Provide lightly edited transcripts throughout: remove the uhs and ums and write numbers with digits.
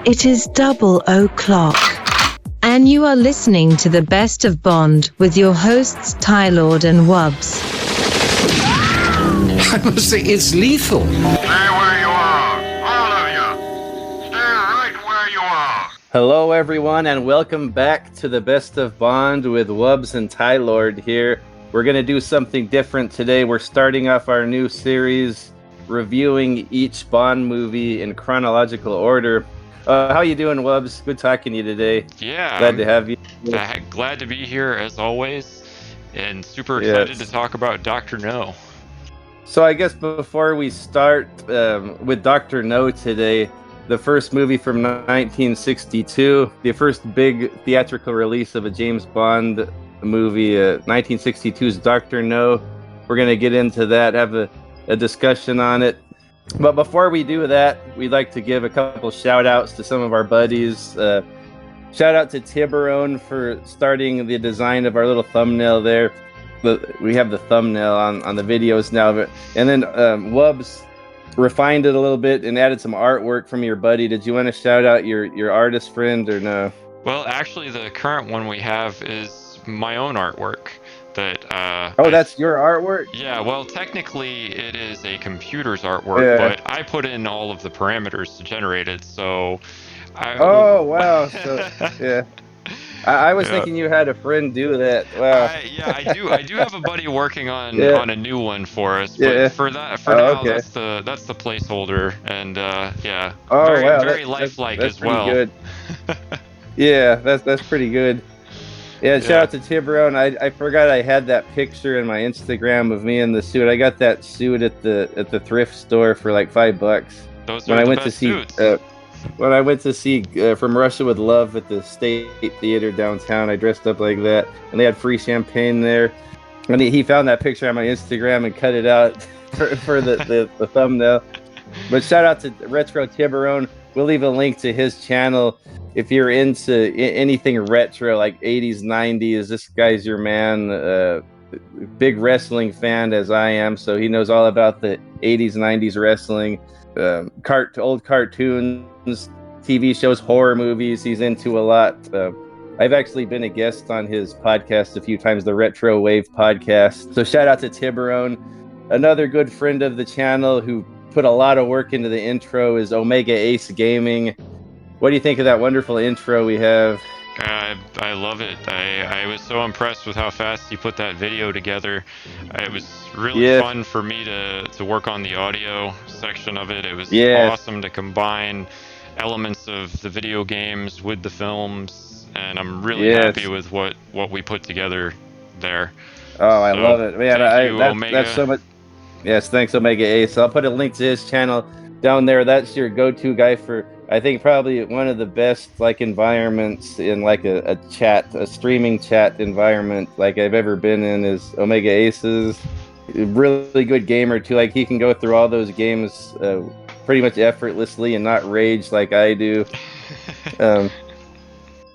It is 00:00. And you are listening to the Best of Bond with your hosts Tylord and Wubbs. I must say, it's lethal. Stay where you are, all of you. Stay right where you are. Hello, everyone, and welcome back to the Best of Bond with Wubs and Tylord here. We're going to do something different today. We're starting off our new series, reviewing each Bond movie in chronological order. How you doing, Wubs? Good talking to you today. Yeah, Glad to have you. glad to be here as always, and super excited to talk about Dr. No. So I guess before we start with Dr. No today, the first movie from 1962, the first big theatrical release of a James Bond movie, 1962's Dr. No. We're going to get into that, have a discussion on it. But before we do that, we'd like to give a couple shout outs to some of our buddies. Shout out to Tiburon for starting the design of our little thumbnail there. We have the thumbnail on the videos now. And then Wubs refined it a little bit and added some artwork from your buddy. Did you want to shout out your artist friend or no? Well, actually, the current one we have is my own artwork. That's your artwork? Yeah, well, technically it is a computer's artwork, but I put in all of the parameters to generate it, so... wow. So, yeah. I was thinking you had a friend do that. Wow. I do have a buddy working on a new one for us, but for now, okay. that's the placeholder, and very lifelike that's as well. Good. Yeah, that's pretty good. Yeah, shout out to Tiburon. I forgot I had that picture in my Instagram of me in the suit. I got that suit at the thrift store for like $5. Those are the best suits. When I went to see From Russia with Love at the State Theater downtown, I dressed up like that, and they had free champagne there. And he found that picture on my Instagram and cut it out for the thumbnail. But shout out to Retro Tiburon. We'll leave a link to his channel if you're into anything retro, like 80s, 90s. This guy's your man. Big wrestling fan as I am, so he knows all about the 80s, 90s wrestling. Old cartoons, TV shows, horror movies. He's into a lot. I've actually been a guest on his podcast a few times, the Retro Wave podcast. So shout out to Tiburon. Another good friend of the channel who put a lot of work into the intro is Omega Ace Gaming. What do you think of that wonderful intro we have? I love it. I was so impressed with how fast he put that video together. It was really fun for me to work on the audio section of it. It was awesome to combine elements of the video games with the films, and I'm really happy with what we put together there. Oh, I love it, man! That's so much. Yes, thanks, Omega Ace. I'll put a link to his channel down there. That's your go-to guy for, I think, probably one of the best environments in a streaming chat environment like I've ever been in is Omega Ace's. Really good gamer too. He can go through all those games pretty much effortlessly and not rage like I do.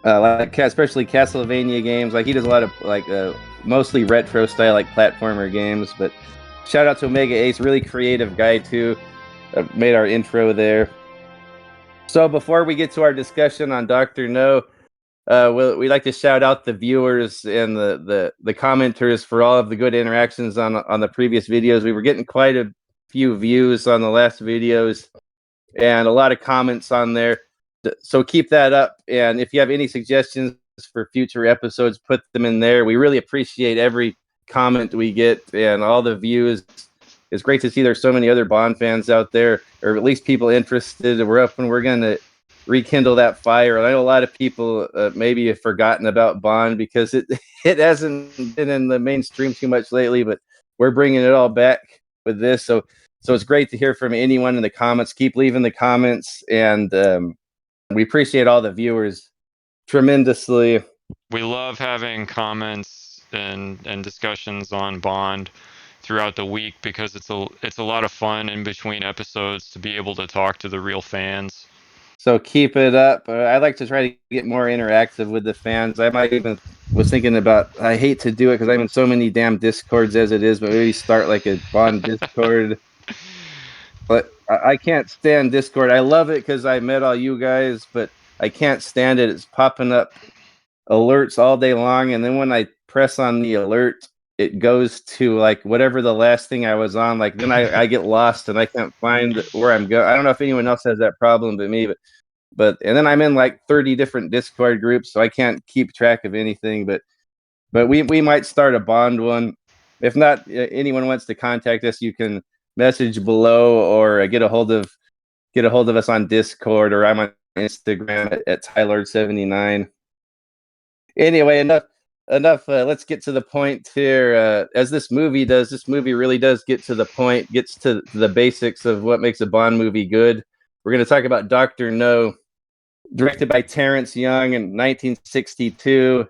Especially Castlevania games. He does a lot of mostly retro style platformer games. But shout out to Omega Ace, really creative guy too. Made our intro there. So before we get to our discussion on Dr. No, we'd like to shout out the viewers and the commenters for all of the good interactions on the previous videos. We were getting quite a few views on the last videos and a lot of comments on there. So keep that up. And if you have any suggestions for future episodes, put them in there. We really appreciate every comment we get and all the views. It's great to see there's so many other Bond fans out there, or at least people interested. We're up and we're going to rekindle that fire. And I know a lot of people maybe have forgotten about Bond because it hasn't been in the mainstream too much lately, but we're bringing it all back with this. So it's great to hear from anyone in the comments. Keep leaving the comments, and we appreciate all the viewers tremendously. We love having comments and discussions on Bond throughout the week because it's a lot of fun in between episodes to be able to talk to the real fans. So keep it up. I'd like to try to get more interactive with the fans. I might even was thinking about, I hate to do it because I'm in so many damn Discords as it is, but maybe start a Bond Discord. But I can't stand Discord. I love it because I met all you guys, but I can't stand it. It's popping up alerts all day long, and then when I press on the alert, it goes to like whatever the last thing I was on. Like then I get lost and I can't find where I'm going. I don't know if anyone else has that problem but me, but and then I'm in like 30 different Discord groups, so I can't keep track of anything. But we might start a Bond one. If not, anyone wants to contact us, you can message below or get a hold of us on Discord, or I'm on Instagram at Tylord79. Anyway, enough. Let's get to the point here. As this movie really does get to the point, gets to the basics of what makes a Bond movie good. We're going to talk about Dr. No, directed by Terrence Young in 1962.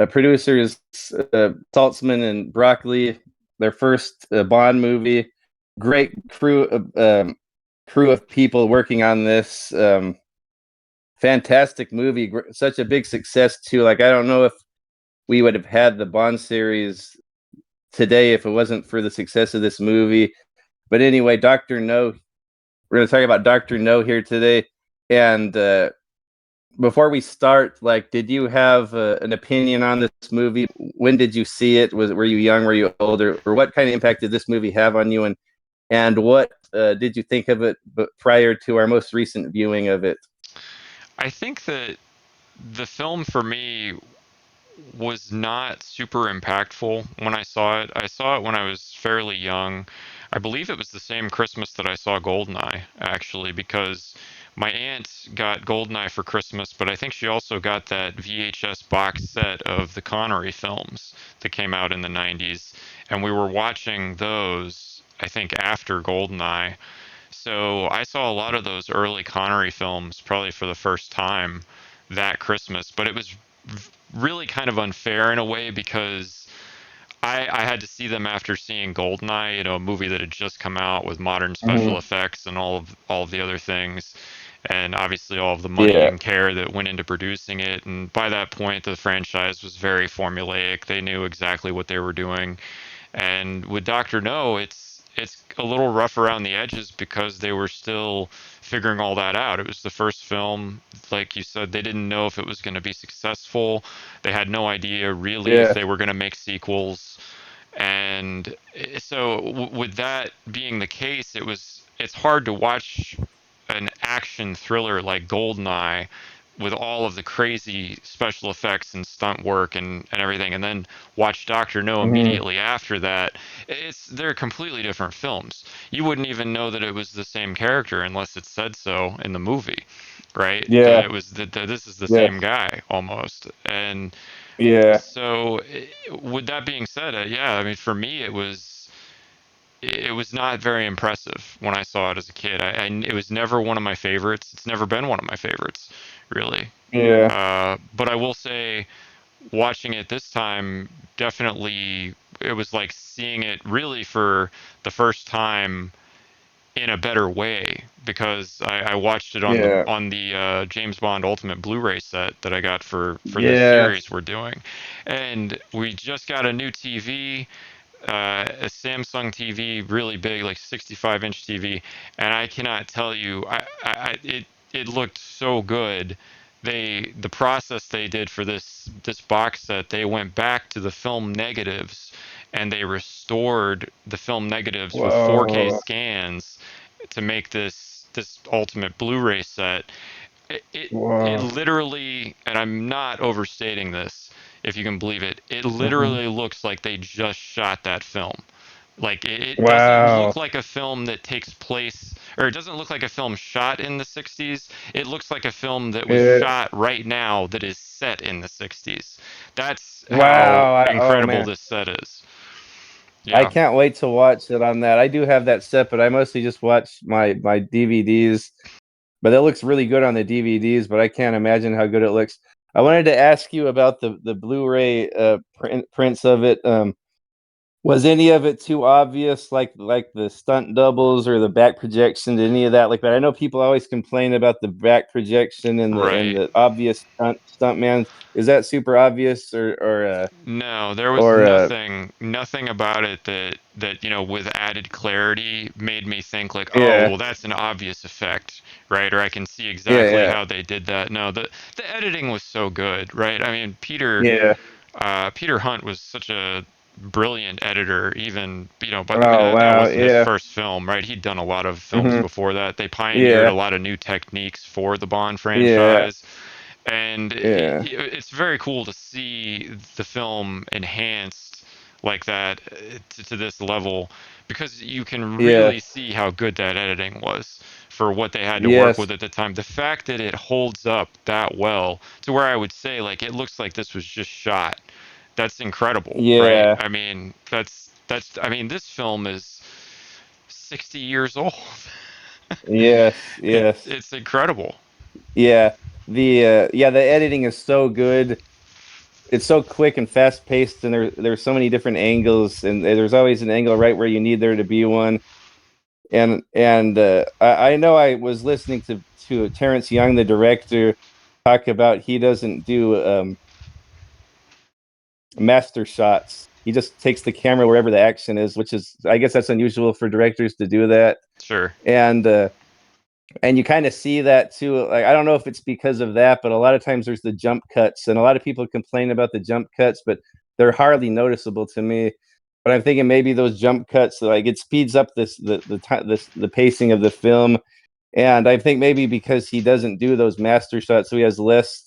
Producers Saltzman and Broccoli, their first Bond movie. Great crew of people working on this. Fantastic movie, such a big success too. Like I don't know if we would have had the Bond series today if it wasn't for the success of this movie. But anyway, Dr. No, we're going to talk about Dr. No here today. And before we start, like, did you have an opinion on this movie? When did you see it? Were you young? Were you older? Or what kind of impact did this movie have on you? And what did you think of it prior to our most recent viewing of it? I think that the film for me was not super impactful when I saw it. I saw it when I was fairly young. I believe it was the same Christmas that I saw Goldeneye, actually, because my aunt got Goldeneye for Christmas, but I think she also got that VHS box set of the Connery films that came out in the 90s, and we were watching those, I think, after Goldeneye. So I saw a lot of those early Connery films probably for the first time that Christmas, but it was really kind of unfair in a way because I had to see them after seeing Goldeneye, a movie that had just come out with modern special effects and all of the other things, and obviously all of the money and care that went into producing it. And by that point, the franchise was very formulaic. They knew exactly what they were doing. And with Doctor No, it's a little rough around the edges because they were still figuring all that out. It was the first film, like you said, they didn't know if it was going to be successful. They had no idea really if they were going to make sequels. And so with that being the case, it's hard to watch an action thriller like Goldeneye with all of the crazy special effects and stunt work and everything, and then watch Doctor No immediately after that. They're completely different films. You wouldn't even know that it was the same character unless it said so in the movie, right? That it was that this is the same guy almost. And so, with that being said, yeah, I mean, for me, it was not very impressive when I saw it as a kid. It was never one of my favorites. It's never been one of my favorites, really. But I will say, watching it this time, definitely, it was like seeing it really for the first time in a better way because I watched it on the James Bond Ultimate Blu-ray set that I got for this series we're doing, and we just got a new TV, a Samsung TV, really big, like 65-inch TV, and I cannot tell you, it looked so good. The process they did for this box set, they went back to the film negatives and they restored the film negatives with 4K scans to make this ultimate Blu-ray set. It literally, and I'm not overstating this, if you can believe it, it literally looks like they just shot that film. Like it doesn't look like a film that takes place, or it doesn't look like a film shot in the 60s. It looks like a film that was shot right now that is set in the 60s. That's how incredible this set is. I Yeah. can't wait to watch it on that. I do have that set, but I mostly just watch my DVDs. But it looks really good on the DVDs, but I can't imagine how good it looks. I wanted to ask you about the Blu-ray prints of it. Was any of it too obvious, like the stunt doubles or the back projection? Did any of that like that? I know people always complain about the back projection and Right. the obvious stuntman. Is that super obvious No, there was or nothing about it that with added clarity made me think like, oh, yeah, well, that's an obvious effect, right? Or I can see exactly yeah, how they did that. No, the editing was so good, right? I mean, yeah. Peter Hunt was such a brilliant editor, even but I mean Oh that wow, wasn't his yeah, first film, right? He'd done a lot of films hmm, before that. They pioneered a yeah, lot of new techniques for the Bond yeah, franchise, and yeah, it's very cool to see the film enhanced like that to this level, because you can yeah, really see how good that editing was for what they had to work yes, with at the time. The fact that it holds up that well to where I would say like it looks like this was just shot, that's incredible, right? yeah, I mean, that's I mean, this film is 60 years old. yes, yes, It's incredible. yeah. The editing is so good. It's so quick and fast paced, and there's so many different angles, and there's always an angle right where you need there to be one. I know I was listening to Terrence Young, the director, talk about he doesn't do master shots. He just takes the camera wherever the action is, which is, I guess, that's unusual for directors to do that. Sure. And and you kind of see that too. Like, I don't know if it's because of that, but a lot of times there's the jump cuts, and a lot of people complain about the jump cuts, but they're hardly noticeable to me. But I'm thinking maybe those jump cuts, like, it speeds up the pacing of the film. And I think maybe because he doesn't do those master shots, so he has less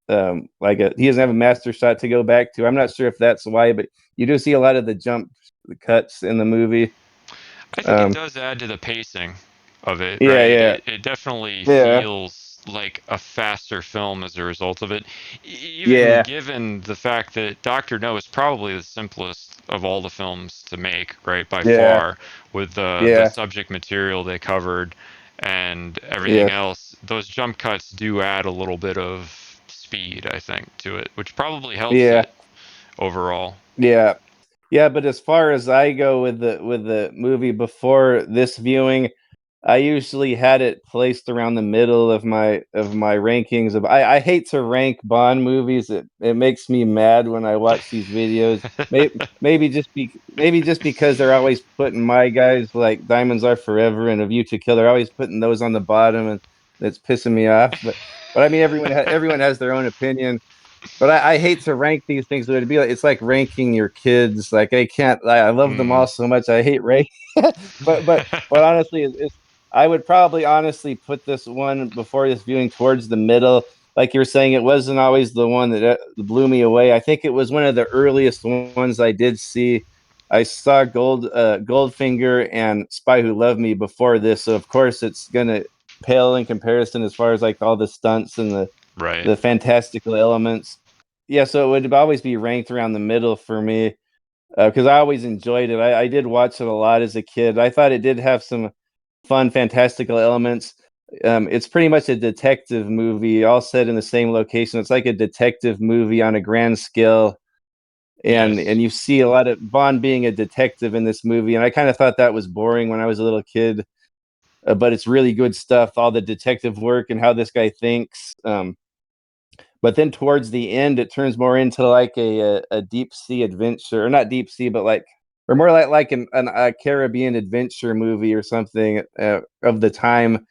he doesn't have a master shot to go back to. I'm not sure if that's why, but you do see a lot of the jump cuts in the movie. I think it Um, does add to the pacing of it, yeah, right? yeah, It definitely yeah, feels like a faster film as a result of it. Even yeah, given the fact that Doctor No is probably the simplest of all the films to make, right, by yeah, far, with the yeah, subject material they covered and everything yes, else. Those jump cuts do add a little bit of speed, I think, to it, which probably helps yeah, it overall. yeah. Yeah, but as far as I go with the movie before this viewing, I usually had it placed around the middle of my rankings of I hate to rank Bond movies. It makes me mad when I watch these videos. Maybe just because they're always putting my guys like Diamonds Are Forever and A View to Kill. They're always putting those on the bottom, and it's pissing me off. But I mean, everyone has their own opinion. But I hate to rank these things, but it'd be like it's like ranking your kids. Like I can't. I love them Hmm. all so much. I hate rank. But honestly, I would probably honestly put this one before this viewing towards the middle. Like you're saying, it wasn't always the one that blew me away. I think it was one of the earliest ones I did see. I saw Goldfinger and Spy Who Loved Me before this, so of course it's gonna pale in comparison as far as like all the stunts and Right. the fantastical elements. Yeah, so it would always be ranked around the middle for me because I always enjoyed it. I did watch it a lot as a kid. I thought it did have some fun, fantastical elements. It's pretty much a detective movie, all set in the same location. It's like a detective movie on a grand scale, Yes. and you see a lot of Bond being a detective in this movie. And I kind of thought that was boring when I was a little kid, but it's really good stuff. All the detective work and how this guy thinks. But then towards the end, it turns more into like a deep sea adventure, or not deep sea, but like or more like a Caribbean adventure movie or something of the time.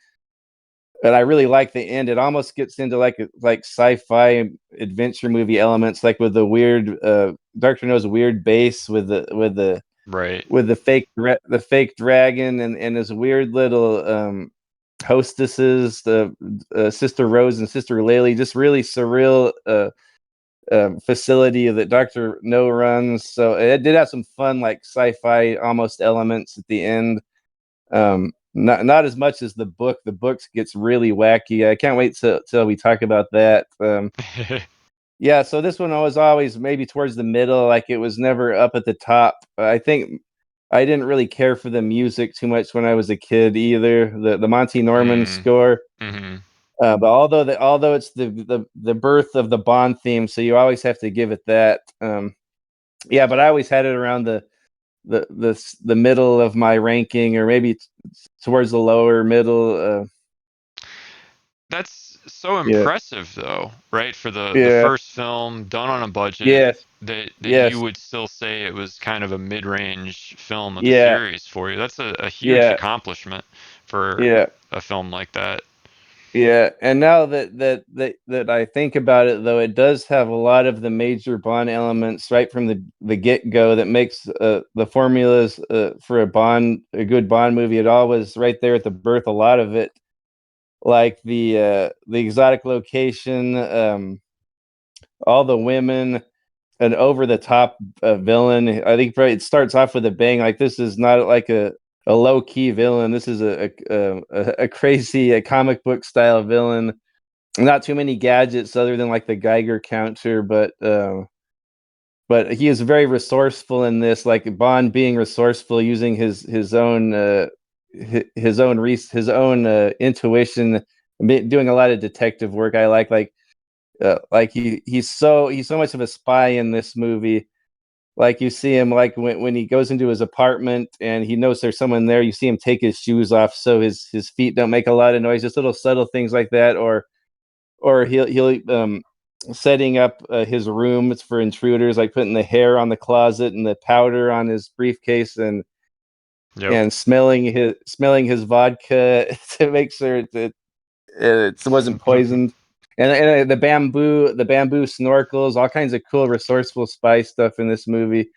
And I really like the end. It almost gets into like sci-fi adventure movie elements, like with the weird Doctor No's weird base Right. with the fake dragon and his weird little hostesses, the Sister Rose and Sister Laylee, just really surreal facility that Doctor No runs. So it did have some fun, like sci-fi almost elements at the end. Not as much as the book. The book gets really wacky. I can't wait till we talk about that. Yeah, so this one was always maybe towards the middle, like it was never up at the top. I think I didn't really care for the music too much when I was a kid either. The Monty Norman Mm. score, Hmm. but although it's the birth of the Bond theme, so you always have to give it that. Yeah, but I always had it around the middle of my ranking, or maybe towards the lower middle. That's so Yeah, impressive, though, right? For the yeah, first film done on a budget, yes, that you yes, would still say it was kind of a mid-range film of the yeah, series for you. That's a huge yeah, accomplishment for yeah. a film like that. Yeah, and now that I think about it, though, it does have a lot of the major Bond elements right from the get go that makes the formulas for a good Bond movie. It always right there at the birth. A lot of it, like the exotic location, all the women, an over the top villain. I think probably it starts off with a bang. Like this is not like a low key villain. This is a crazy a comic book style villain. Not too many gadgets other than like the Geiger counter, but he is very resourceful in this. Like Bond being resourceful, using his own his own intuition, doing a lot of detective work. I like he's so much of a spy in this movie. Like you see him like when he goes into his apartment and he knows there's someone there. You see him take his shoes off so his feet don't make a lot of noise. Just little subtle things like that, or he'll setting up his rooms for intruders, like putting the hair on the closet and the powder on his briefcase, Yep. and smelling his vodka to make sure that it wasn't poisoned. And the bamboo snorkels, all kinds of cool resourceful spy stuff in this movie.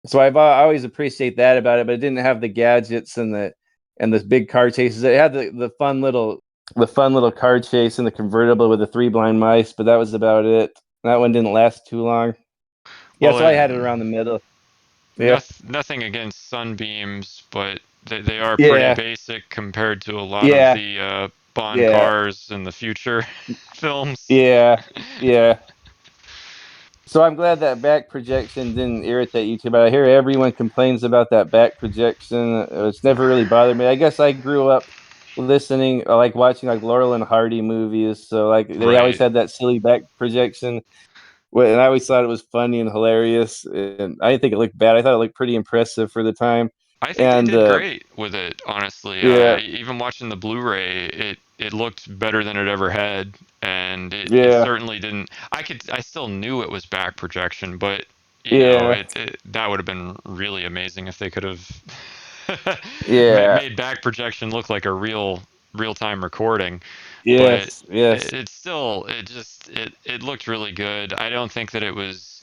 So I always appreciate that about it, but it didn't have the gadgets and the big car chases. It had the fun little car chase in the convertible with the three blind mice, but that was about it. That one didn't last too long. Yeah, Well, so I had it around the middle. Yeah, nothing against sunbeams, but they are pretty yeah, basic compared to a lot of yeah, the Bond yeah, cars in the future films. yeah, yeah. So I'm glad that back projection didn't irritate you too, but I hear everyone complains about that back projection. It's never really bothered me. I guess I grew up listening, like watching like Laurel and Hardy movies, so like they always Right. had that silly back projection. And I always thought it was funny and hilarious, and I didn't think it looked bad. I thought it looked pretty impressive for the time. I think they And did great with it, honestly. yeah, Even watching the Blu-ray, it looked better than it ever had, and it yeah, certainly didn't. I still knew it was back projection, but yeah, that would have been really amazing if they could have yeah, made back projection look like a real-time recording. But yes, yes, it looked really good. I don't think that it was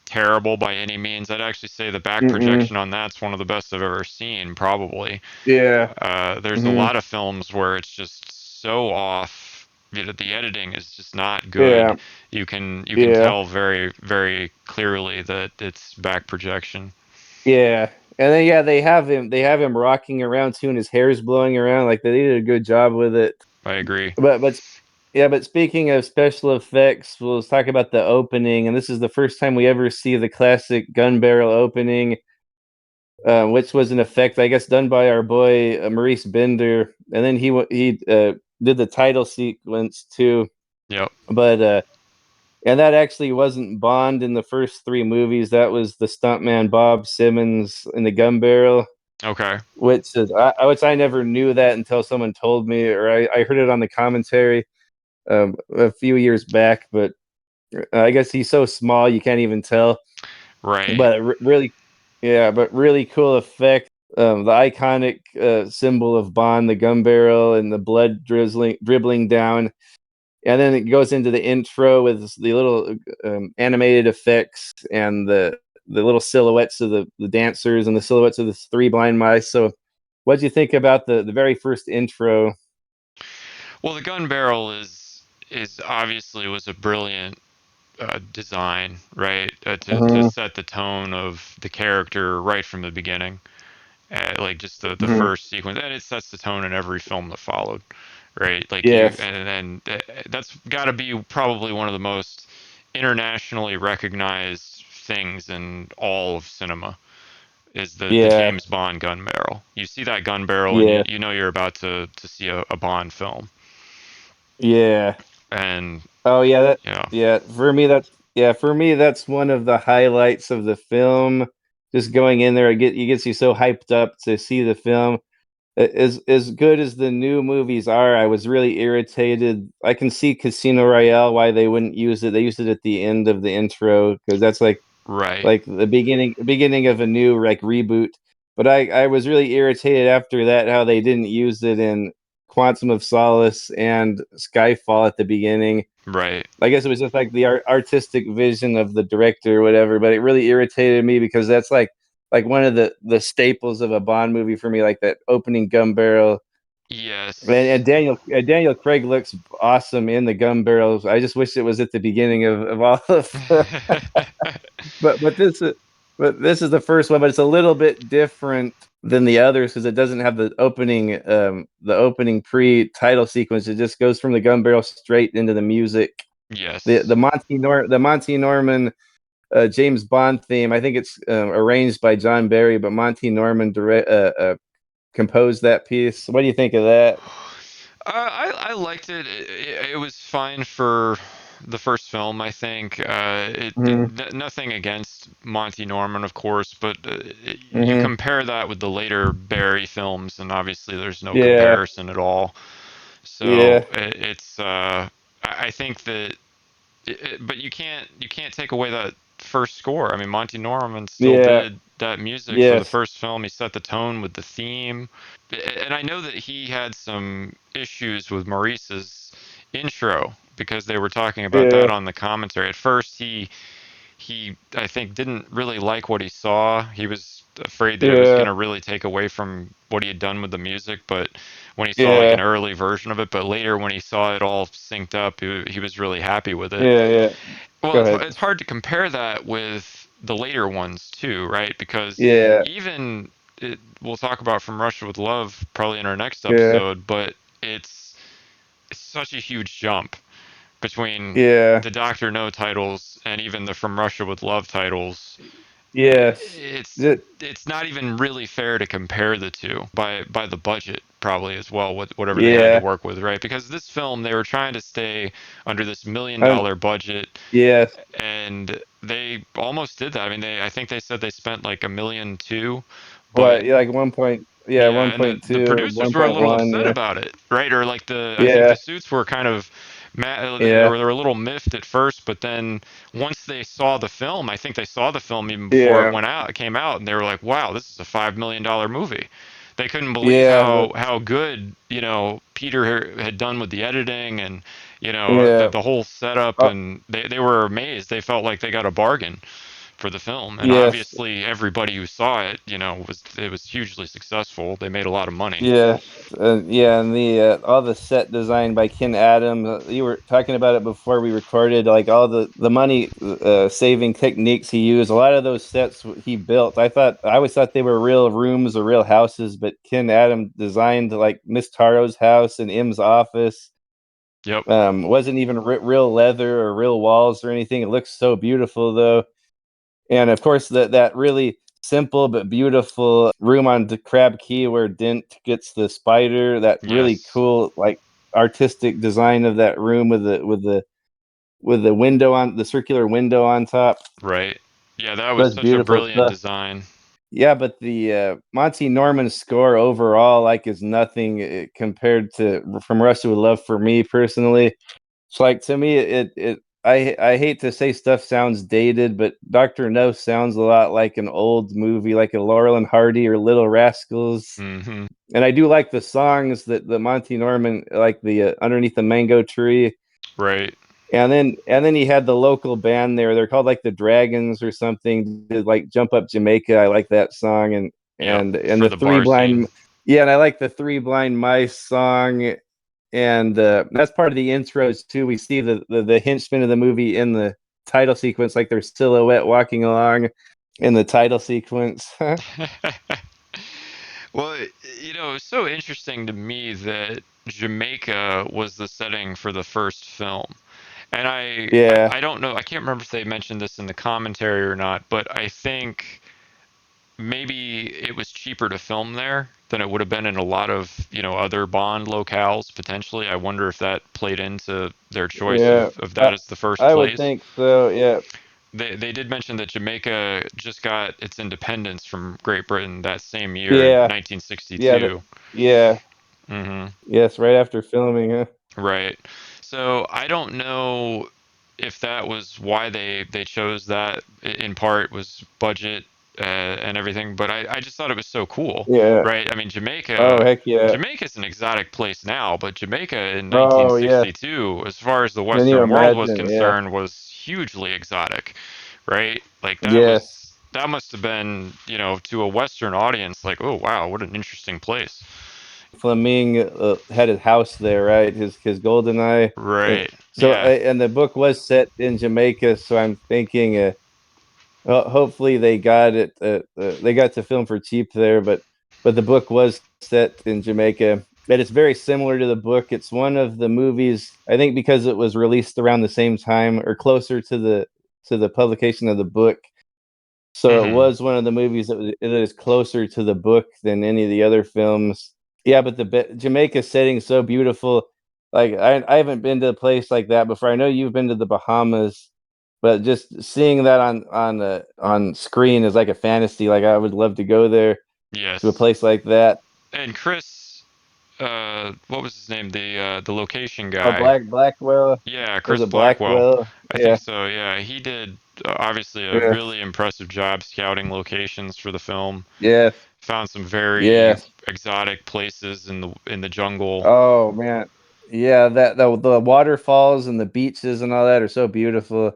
terrible by any means. I'd actually say the back mm-mm, projection on that's one of the best I've ever seen, probably. yeah, There's a mm-hmm, lot of films where it's just so off. The editing is just not yeah, good. You can yeah, tell very clearly that it's back projection. yeah. And then yeah, they have him rocking around too, and his hair's blowing around. Like they did a good job with it. I agree. But yeah, but speaking of special effects, we'll talk about the opening, and this is the first time we ever see the classic gun barrel opening, which was an effect, I guess, done by our boy Maurice Bender, and then he did the title sequence too. Yep. But and that actually wasn't Bond in the first three movies. That was the stuntman Bob Simmons in the gun barrel, Okay. which I never knew that until someone told me, or I heard it on the commentary a few years back. But I guess he's so small you can't even tell. Right. But really, yeah, but really cool effect. The iconic symbol of Bond, the gun barrel, and the blood dribbling down, and then it goes into the intro with the little animated effects and the little silhouettes of the dancers and the silhouettes of the three blind mice. So, what do you think about the very first intro? Well, the gun barrel is obviously was a brilliant design, right? To Hmm. set the tone of the character right from the beginning, like just the Hmm. first sequence, and it sets the tone in every film that followed, right? Like Yes. and that's got to be probably one of the most internationally recognized things in all of cinema is the Yeah. James Bond gun barrel. You see that gun barrel, and Yeah. you know you're about to see a Bond film, Yeah. and Oh yeah, you know, for me that's one of the highlights of the film. just going in there, it gets you so hyped up to see the film. As good as the new movies are, I was really irritated. I can see Casino Royale why they wouldn't use it. They used it at the end of the intro because that's Right. like the beginning of a new like reboot. But I was really irritated after that how they didn't use it in Quantum of Solace and Skyfall at the beginning. Right. I guess it was just like the artistic vision of the director or whatever, but it really irritated me because that's like one of the staples of a Bond movie for me, like that opening gun barrel. Yes. And Daniel Craig looks awesome in the gun barrels. I just wish it was at the beginning of all of but but this is but this is the first one, but it's a little bit different than the others because it doesn't have the opening pre-title sequence. It just goes from the gun barrel straight into the music. The Yes. Monty Norman James Bond theme. I think it's arranged by John Barry, but Monty Norman composed that piece. What do you think of that? I liked it. It was fine for the first film, I think. Mm-hmm. Nothing against Monty Norman, of course, but you Mm-hmm. compare that with the later Barry films, and obviously there's no Yeah. comparison at all. So Yeah. it's I think that, but you can't take away that first score. I mean, Monty Norman still Yeah. did that music for the Yes. first film. He set the tone with the theme, and I know that he had some issues with Maurice's intro because they were talking about that Yeah. on the commentary. At first, he I think didn't really like what he saw. He was afraid that it was going Yeah. to really take away from what he had done with the music, but when he saw like an Yeah. early version of it, but later when he saw it all synced up, he was really happy with it. Yeah. Yeah. Well, Go it's ahead. it's hard to compare that with the later ones too, right? Because Yeah. we'll talk about From Russia with Love probably in our next Yeah. episode, but it's such a huge jump between Yeah. the Doctor No titles and even the From Russia with Love titles. Yes. It's Th- it's not even really fair to compare the two by the budget probably as well, whatever they had to Yeah. work with, right? Because this film they were trying to stay under this million Um, dollar budget, yes. and they almost did that. I mean, I think they said they spent like 1.2 million, but What? Yeah, like 1 point. Yeah, yeah, one and point the two, producers one were a point little one. upset Yeah. about it, right? Or like I think Yeah. the suits were kind of mad, Yeah. or they were a little miffed at first, but then once they saw the film, I think they saw the film even before Yeah. it came out, and they were like, "Wow, this is a $5 million movie." They couldn't believe Yeah. how good Peter had done with the editing and Yeah. the whole setup, Uh, and they were amazed. They felt like they got a bargain for the film, and yes. obviously everybody who saw it, it was hugely successful. They made a lot of money. Yes. Yeah, and the all the set design by Ken Adams. You were talking about it before we recorded. Like all the money saving techniques he used. A lot of those sets he built. I always thought they were real rooms or real houses, but Ken Adams designed like Miss Taro's house and M's office. Yep. Wasn't even real leather or real walls or anything. It looks so beautiful though. And of course, that really simple but beautiful room on the Crab Key where Dent gets the spider. That really Yes. cool, like artistic design of that room with the window on the circular window on top. Right. Yeah, that was That's such a beautiful brilliant stuff. design. Yeah, but the Monty Norman score overall, like, is nothing compared to From Russia with Love for me personally. It's like to me, I hate to say stuff sounds dated, but Doctor No sounds a lot like an old movie, like a Laurel and Hardy or Little Rascals. Hmm. And I do like the songs that the Monty Norman, like the Underneath the Mango Tree, Right. and then he had the local band there. They're called like the Dragons or something. Did like Jump Up Jamaica. I like that song, Yep. and For the the Three bar scene. Blind. Yeah, and I like the Three Blind Mice song, and that's part of the intros too. We see the henchmen of the movie in the title sequence, like their silhouette walking along in the title sequence. Well, it's so interesting to me that Jamaica was the setting for the first film. And Yeah, I don't know, I can't remember if they mentioned this in the commentary or not, but I think maybe it was cheaper to film there than it would have been in a lot of other Bond locales potentially. I wonder if that played into their choice yeah, of that as the first I would place. think so. Yeah, they did mention that Jamaica just got its independence from Great Britain that same year in Yeah, yeah, 1962. yeah. Hmm. Yes, right after filming, huh? Right. So I don't know if that was why they chose that. In part was budget and everything, but I just thought it was so cool, Yeah. right? I mean, Oh, heck yeah. Jamaica's an exotic place now, but Jamaica in Oh, yes. 1962, as far as the Can you Western world was imagine? Yeah. concerned, was hugely exotic, right? Like Yes. that must have been, to a Western audience, like, oh wow, what an interesting place. Fleming had his house there, right? His golden eye. Right. So, Yeah. and the book was set in Jamaica. So I'm thinking, well, hopefully they got it. They got to film for cheap there, but the book was set in Jamaica, and it's very similar to the book. It's one of the movies, I think, because it was released around the same time or closer to the publication of the book. So it Hmm. was one of the movies that is closer to the book than any of the other films. Yeah, but the Jamaica setting so beautiful. Like I haven't been to a place like that before. I know you've been to the Bahamas, but just seeing that on screen is like a fantasy. Like I would love to go there to a Yes. place like that. And Chris, what was his name? The location Oh, guy. Blackwell. Yeah, Was Chris it Blackwell. Blackwell? I Yeah, think so. Yeah, he did obviously a yeah, really impressive job scouting locations for the film. yes, Found some very yes. exotic places in the jungle. Oh man, yeah. That the waterfalls and the beaches and all that are so beautiful.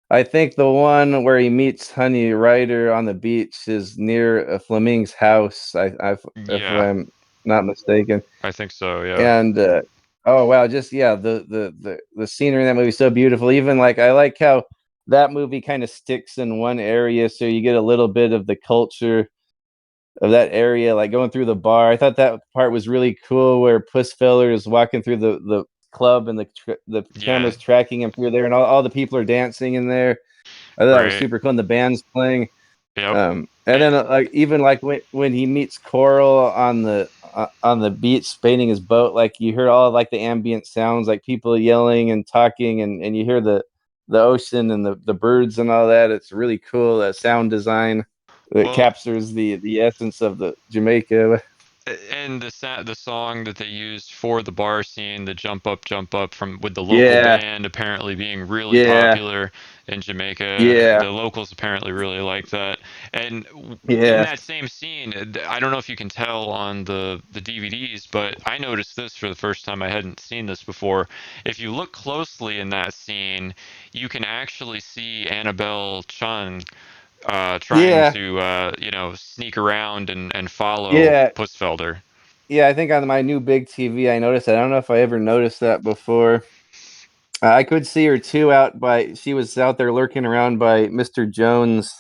I think the one where he meets Honey Rider on the beach is near Fleming's house. If Yeah, I'm not mistaken. I think so. Yeah. And oh wow, just yeah, the scenery in that movie is so beautiful. Even like I like how that movie kind of sticks in one area, so you get a little bit of the culture of that area, like going through the bar. I thought that part was really cool, where Pussfeller is walking through the club and the Yeah. camera's tracking him through there, and all the people are dancing in there. I thought that was Right. super cool. And the band's playing. Yep. And And then like even like when he meets Coral on the beach painting his boat, like you hear all like the ambient sounds, like people yelling and talking, and you hear the ocean and the birds and all that. It's really cool. Sound design that well, captures the essence of the Jamaica. and the song that they used for the bar scene, the jump up from with the local Yeah, band apparently being really yeah, popular in Jamaica. yeah, The locals apparently really like that. And in yeah, that same scene, I don't know if you can tell on the DVDs, but I noticed this for the first time. I hadn't seen this before. If you look closely in that scene, you can actually see Annabelle Chun trying yeah, to sneak around and follow yeah, Pussfelder. yeah. I think on my new big TV, I noticed that. I don't know if I ever noticed that before. I could see her too out by. She was out there lurking around by Mr. Jones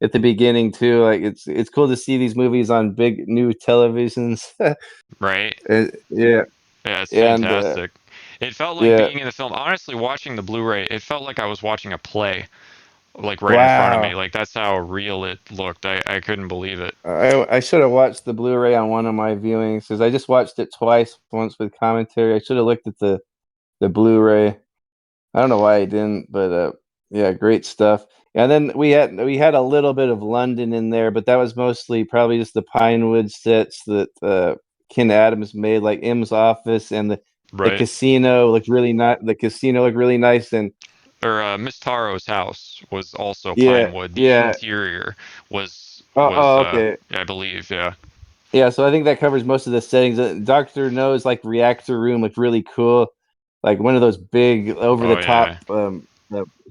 at the beginning too. Like it's cool to see these movies on big new televisions. Right? Yeah, Yeah, it's and fantastic. It felt like yeah. being in the film. Honestly, watching the Blu-ray, it felt like I was watching a play, like right in front of me. Wow. Like that's how real it looked. I couldn't believe it. I should have watched the Blu-ray on one of my viewings because I just watched it twice, once with commentary. I should have looked at the Blu-ray. I don't know why I didn't, but yeah, great stuff. And then we had a little bit of London in there, but that was mostly probably just the Pinewood sets that Ken Adams made, like M's office and the Right? casino looked really nice. The casino looked really nice, and Or Miss Taro's house was also yeah, Pinewood. The yeah. interior was Oh, was oh, uh, okay. I believe, yeah. Yeah, so I think that covers most of the settings. Doctor No's like reactor room looked really cool, like one of those big over the Oh top yeah.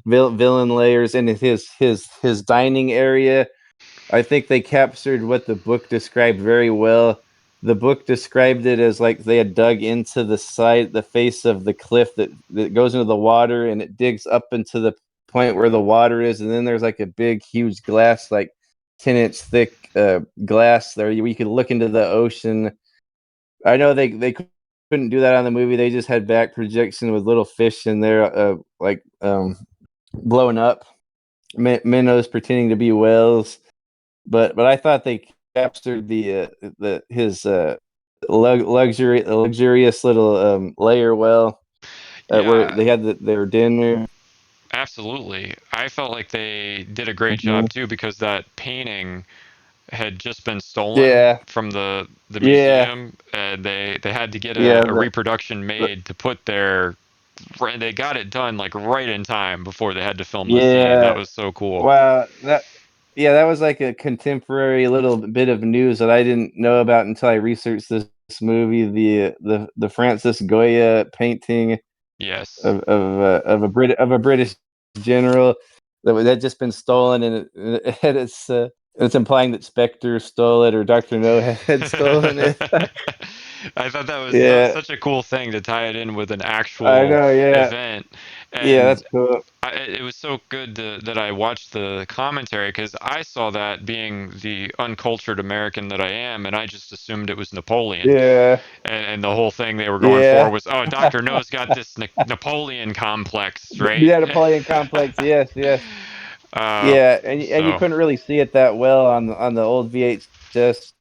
villain layers, and his dining area. I think they captured what the book described very well. The book described it as like they had dug into the face of the cliff that goes into the water, and it digs up into the point where the water is, and then there's like a big, huge glass, like 10-inch thick glass there. You could look into the ocean. I know they couldn't do that on the movie. They just had back projection with little fish in there, like blowing up, minnows pretending to be whales. But I thought they captured the his luxurious little layer well, where Yeah, they had their dinner. absolutely. I felt like they did a great Mhm. job too, because that painting had just been stolen Yeah, from the yeah, museum, and they had to get yeah. a reproduction The made to put there. Right, they got it done like right in time before they had to film the scene. That yeah. was so cool. Wow, that was like a contemporary little bit of news that I didn't know about until I researched this movie. The Francis Goya painting Yes. of a British general that had just been stolen, and it's implying that Spectre stole it or Doctor No had stolen it. I thought that was Yeah, such a cool thing to tie it in with an I actual know. Yeah, event, yeah, and that's cool. it was so good that I watched the commentary, because I saw that, being the uncultured American that I am, and I just assumed it was Napoleon, Yeah, and the whole thing they were going for yeah. was, oh, Doctor No's got this Napoleon complex, right? Yeah, Napoleon complex. Yes, yes. uh, Yeah, and you so couldn't really see it that well on the old VHS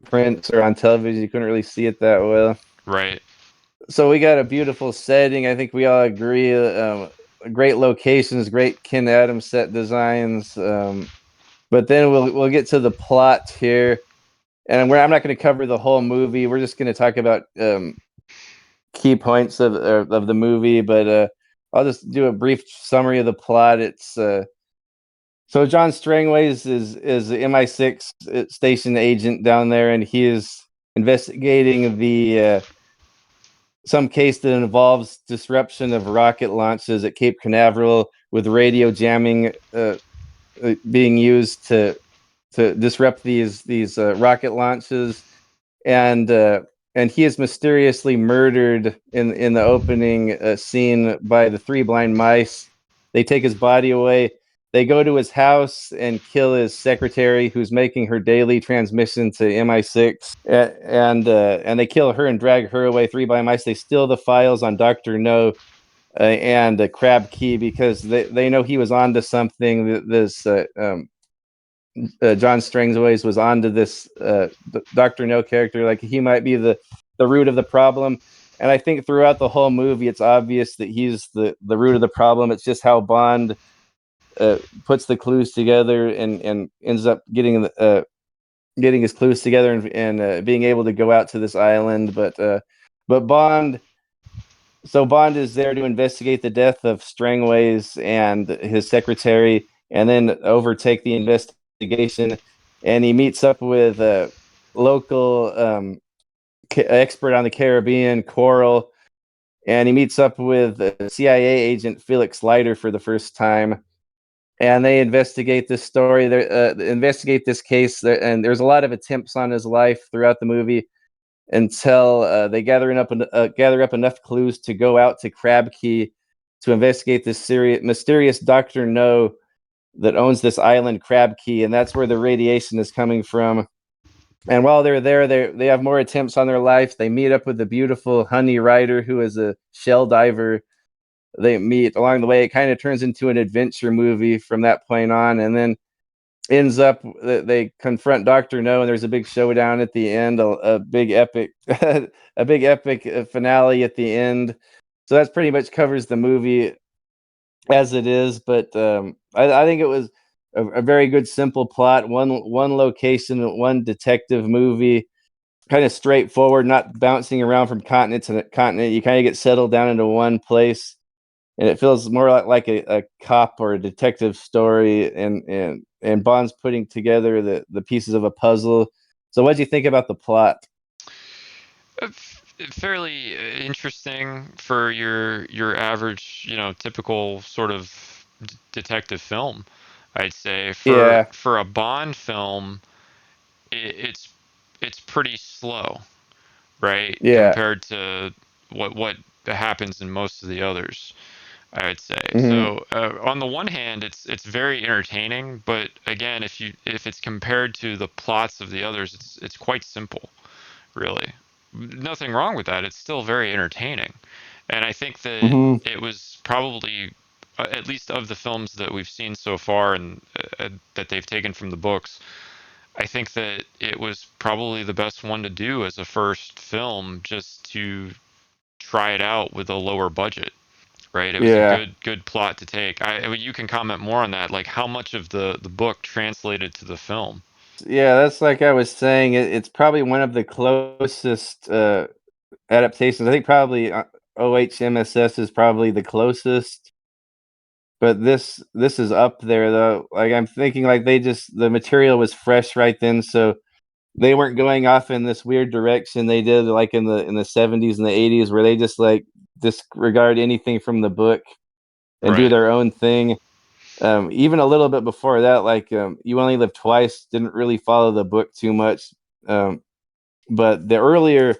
prints or on television. You couldn't really see it that well. right. So we got a beautiful setting. I think we all agree. Great locations, great Ken Adams set designs. But then we'll get to the plot here, and I'm not going to cover the whole movie. We're just going to talk about key points of the movie. But I'll just do a brief summary of the plot. It's So John Strangways is the MI6 station agent down there, and he is investigating the some case that involves disruption of rocket launches at Cape Canaveral, with radio jamming being used to disrupt these rocket launches, and uh, and he is mysteriously murdered in the opening scene by the three blind mice. They take his body away. They go to his house and kill his secretary, who's making her daily transmission to MI6, and they kill her and drag her away. Three blind mice. They steal the files on Doctor No and Crab Key, because they know he was onto something. This John Strangways was onto this Doctor No character, like he might be the root of the problem. And I think throughout the whole movie, it's obvious that he's the root of the problem. It's just how Bond puts the clues together and ends up getting his clues together and being able to go out to this island. But Bond is there to investigate the death of Strangways and his secretary, and then overtake the investigation. And he meets up with a local expert on the Caribbean, Coral, and he meets up with CIA agent Felix Leiter for the first time. And they investigate this story. They investigate this case, and there's a lot of attempts on his life throughout the movie until they gather up enough clues to go out to Crab Key to investigate this mysterious Doctor No that owns this island, Crab Key, and that's where the radiation is coming from. And while they're there, they have more attempts on their life. They meet up with the beautiful Honey Rider, who is a shell diver. They meet along the way. It kind of turns into an adventure movie from that point on, and then ends up they confront Doctor No, and there's a big showdown at the end, a big epic, a big epic finale at the end. So that's pretty much covers the movie as it is. But I think it was a very good, simple plot. One location, one detective movie, kind of straightforward, not bouncing around from continent to continent. You kind of get settled down into one place, and it feels more like a cop or a detective story, and Bond's putting together the pieces of a puzzle. So what do you think about the plot? Fairly interesting for your average, typical sort of detective film, I'd say. For Yeah, for a Bond film, it's pretty slow, right, yeah. compared to what happens in most of the others, I would say. Hmm. So on the one hand, it's very entertaining, but again, if it's compared to the plots of the others, it's quite simple, really. Nothing wrong with that. It's still very entertaining. And I think that Hmm. it was probably, at least of the films that we've seen so far and that they've taken from the books, I think that it was probably the best one to do as a first film, just to try it out with a lower budget, right? It was a Yeah. good plot to take. You can comment more on that, like how much of the book translated to the film. Yeah, that's like I was saying. It's probably one of the closest adaptations. I think probably OHMSS is probably the closest. But this is up there though. Like I'm thinking, like the material was fresh right then, so they weren't going off in this weird direction they did like in the 70s and the 80s, where they just like disregard anything from the book and do Right. their own thing. Even a little bit before that, like You Only Live Twice didn't really follow the book too much. Um, but the earlier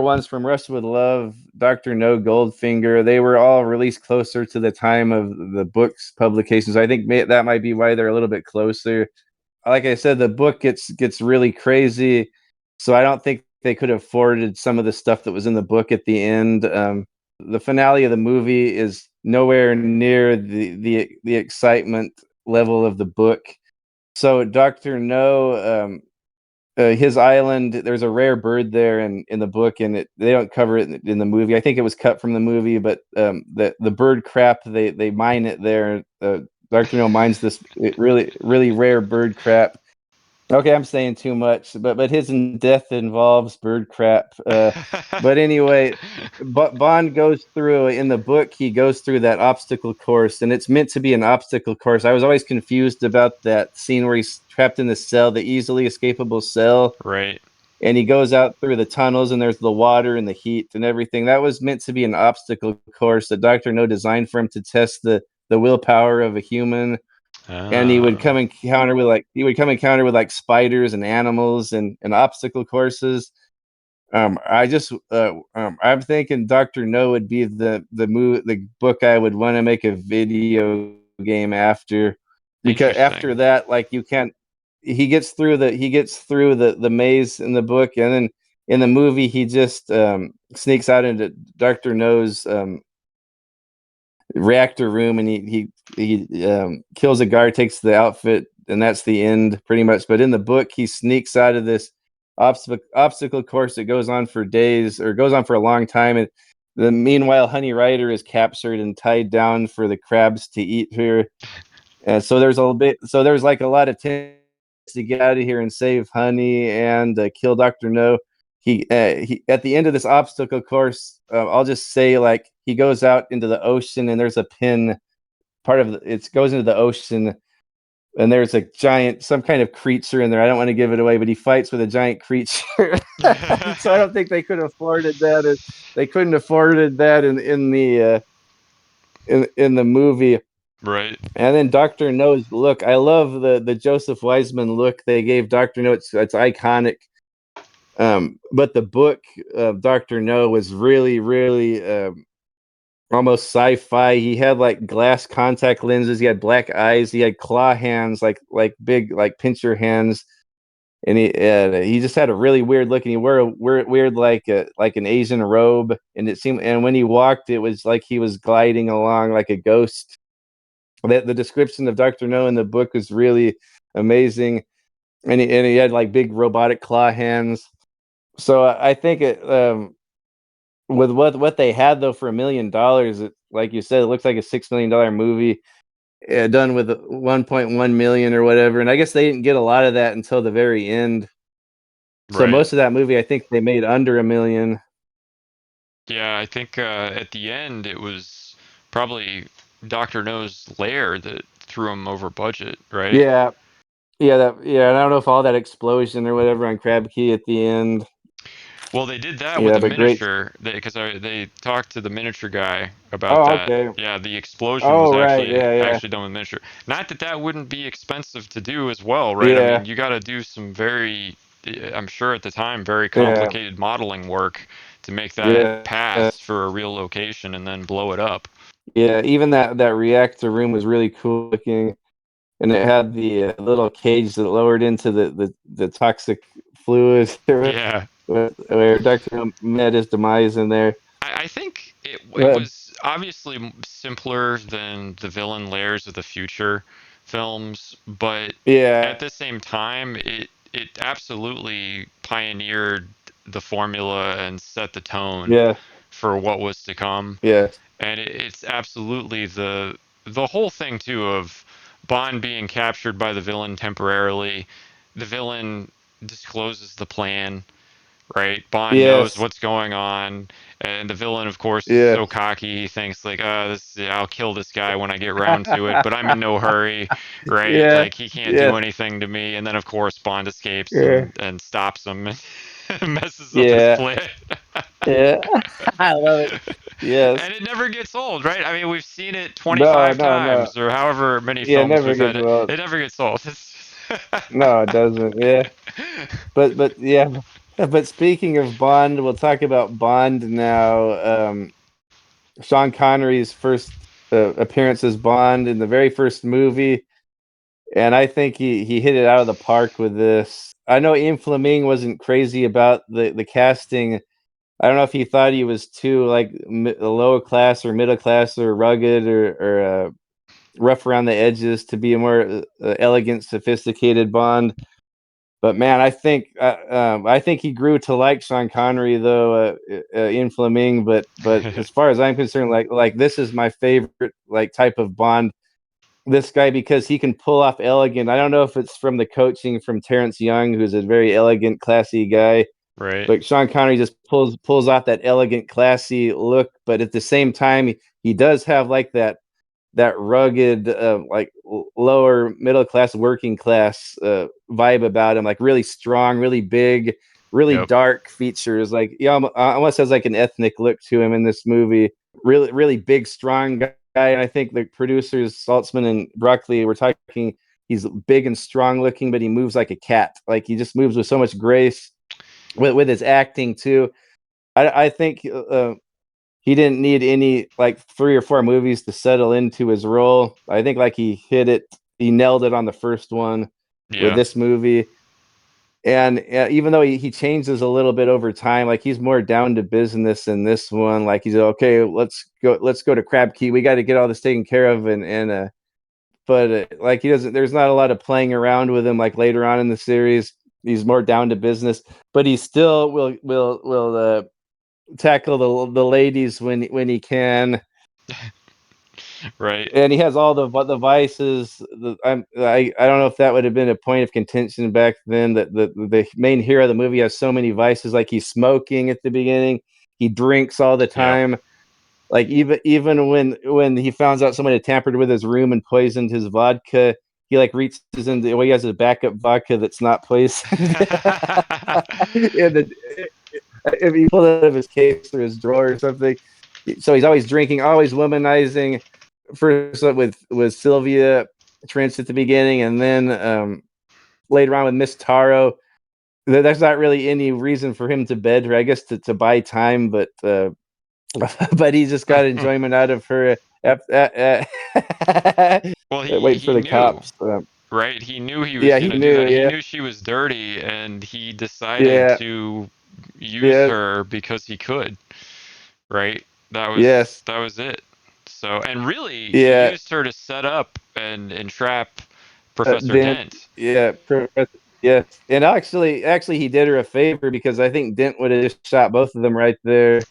ones from Russia with Love, Dr. No, Goldfinger, they were all released closer to the time of the book's publications. I think that might be why they're a little bit closer. Like I said, the book gets really crazy, so I don't think they could have forwarded some of the stuff that was in the book at the end. The finale of the movie is nowhere near the excitement level of the book. So Doctor No, his island, there's a rare bird there in the book, and they don't cover it in the movie. I think it was cut from the movie, but the bird crap, they mine it there. Doctor No mines this really rare bird crap. Okay, I'm saying too much, but his death involves bird crap. But anyway, Bond goes through in the book. He goes through that obstacle course, and it's meant to be an obstacle course. I was always confused about that scene where he's trapped in the cell, the easily escapable cell, Right. and he goes out through the tunnels, and there's the water and the heat and everything. That was meant to be an obstacle course that Doctor No designed for him to test the willpower of a human. And Oh. he would come encounter with like spiders and animals and obstacle courses. I'm thinking Doctor No would be the book I would want to make a video game after, because after Interesting. that, like you can't. He gets through the maze in the book, and then in the movie he just sneaks out into Doctor No's reactor room, and he kills a guard, takes the outfit, and that's the end pretty much. But in the book, he sneaks out of this obstacle course that goes on for days, or goes on for a long time, and meanwhile Honey Rider is captured and tied down for the crabs to eat her. And so there's like a lot of tension to get out of here and save Honey and kill Dr. No. He at the end of this obstacle course, I'll just say, like, he goes out into the ocean, and there's a pin. It goes into the ocean, and there's a giant, some kind of creature in there. I don't want to give it away, but he fights with a giant creature. So I don't think they could have afforded that. They couldn't have afforded that in the movie. Right. And then Doctor No's look. I love the Joseph Wiseman look they gave Doctor No. It's iconic. But the book of Doctor No was really almost sci-fi. He had like glass contact lenses. He had black eyes. He had claw hands, like big like pincher hands. And he just had a really weird look. And he wore a weird like an Asian robe. And when he walked, it was like he was gliding along like a ghost. The description of Doctor No in the book was really amazing. And he had like big robotic claw hands. So I think with what they had though for $1 million, like you said, it looks like a $6 million movie done with 1.1 million or whatever. And I guess they didn't get a lot of that until the very end. So Right. most of that movie, I think they made under 1 million. Yeah, I think at the end it was probably Dr. No's lair that threw him over budget, right? Yeah, yeah. And I don't know if all that explosion or whatever on Crab Key at the end. Well, they did that with Yeah, the but great. miniature because they talked to the miniature guy about Oh, that. okay. Yeah, the explosion was Oh, right. Yeah, actually done with miniature. Not that that wouldn't be expensive to do as well, right? I yeah, mean, you got to do some very, I'm sure at the time, very yeah, complicated modeling work to make that yeah, yeah. pass for a real location and then blow it up. Yeah, even that reactor room was really cool looking, and it had the little cage that lowered into the toxic fluid Yeah. where Doctor met his demise in there. I think it But was obviously simpler than the villain layers of the future films, but yeah, at the same time, it absolutely pioneered the formula and set the tone yeah, for what was to come. Yes. And it's absolutely the whole thing too of Bond being captured by the villain temporarily. The villain discloses the plan, right? Bond knows Yes. what's going on, and the villain, of course, is Yeah. so cocky. He thinks like, I'll kill this guy when I get round to it, but I'm in no hurry, right? Yeah. Like he can't do Yes. anything to me. And then, of course, Bond escapes Yeah. and stops him and messes up his Yeah. plan. Yeah. I love it. Yes. And it never gets old, right? I mean, we've seen it No, 25 no, no. times or however many Yeah, it films never we've had gets it. old. It never gets old. No, it doesn't. Yeah. But yeah. But speaking of Bond, we'll talk about Bond now. Sean Connery's first appearance as Bond in the very first movie, and I think he hit it out of the park with this. I know Ian Fleming wasn't crazy about the casting. I don't know if he thought he was too like lower class or middle class or rugged or rough around the edges to be a more elegant, sophisticated Bond. But man, I think he grew to like Sean Connery though in Fleming. But as far as I'm concerned, like this is my favorite like type of Bond. This guy because he can pull off elegant. I don't know if it's from the coaching from Terrence Young, who's a very elegant, classy guy. Right. But Sean Connery just pulls off that elegant, classy look. But at the same time, he does have like that rugged, like lower middle class, working class vibe about him. Like really strong, really big, really Yep. dark features. Like he almost has like an ethnic look to him in this movie. Really, really big, strong guy. And I think the producers Saltzman and Broccoli were talking. He's big and strong looking, but he moves like a cat. Like he just moves with so much grace with his acting too. I think he didn't need any like 3 or 4 movies to settle into his role. I think like he nailed it on the first one with Yeah. this movie. And even though he changes a little bit over time, like he's more down to business in this one. Like he's okay, let's go to Crab Key. We got to get all this taken care of, but like he doesn't. There's not a lot of playing around with him like later on in the series. He's more down to business, but he still will tackle the ladies when he can, Right. and he has all the vices. I don't know if that would have been a point of contention back then. That the main hero of the movie has so many vices. Like he's smoking at the beginning, he drinks all the Yep. time. Like even when he found out someone had tampered with his room and poisoned his vodka, he like reaches into he has a backup vodka that's not poisoned. And if he pulled it out of his case or his drawer or something. So he's always drinking, always womanizing. First with Sylvia Trench at the beginning, and then later on with Miss Taro. There's not really any reason for him to bed her, I guess, to buy time, but but he just got enjoyment out of her. Well, Waiting for he the knew, cops. right? He knew he was Yeah, he gonna do knew. that. He Yeah, knew she was dirty, and he decided yeah, to use yeah, her because he could, right? yes, That was it. So, and really, he yeah. used her to set up and entrap Professor Dent, Dent. yeah, yes. And actually, he did her a favor because I think Dent would have just shot both of them right there.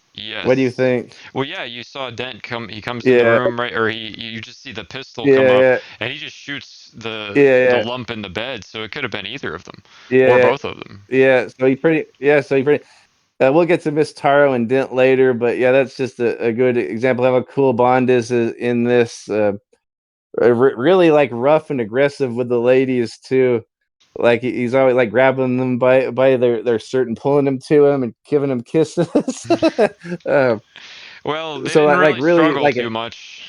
What do you Yes. think? Well, yeah, you saw Dent come. He comes in the Yeah, room, right? Or you just see the pistol come up, yeah, and he just shoots the yeah, lump in the bed. So it could have been either of them, or yeah, both of them. yeah. So he pretty. We'll get to Miss Taro and Dent later, but yeah, that's just a good example of how cool Bond is in this. Really like rough and aggressive with the ladies too. Like he's always like grabbing them by their shirt and pulling them to him and giving them kisses. uh, Well, they so didn't like really really struggle like too much.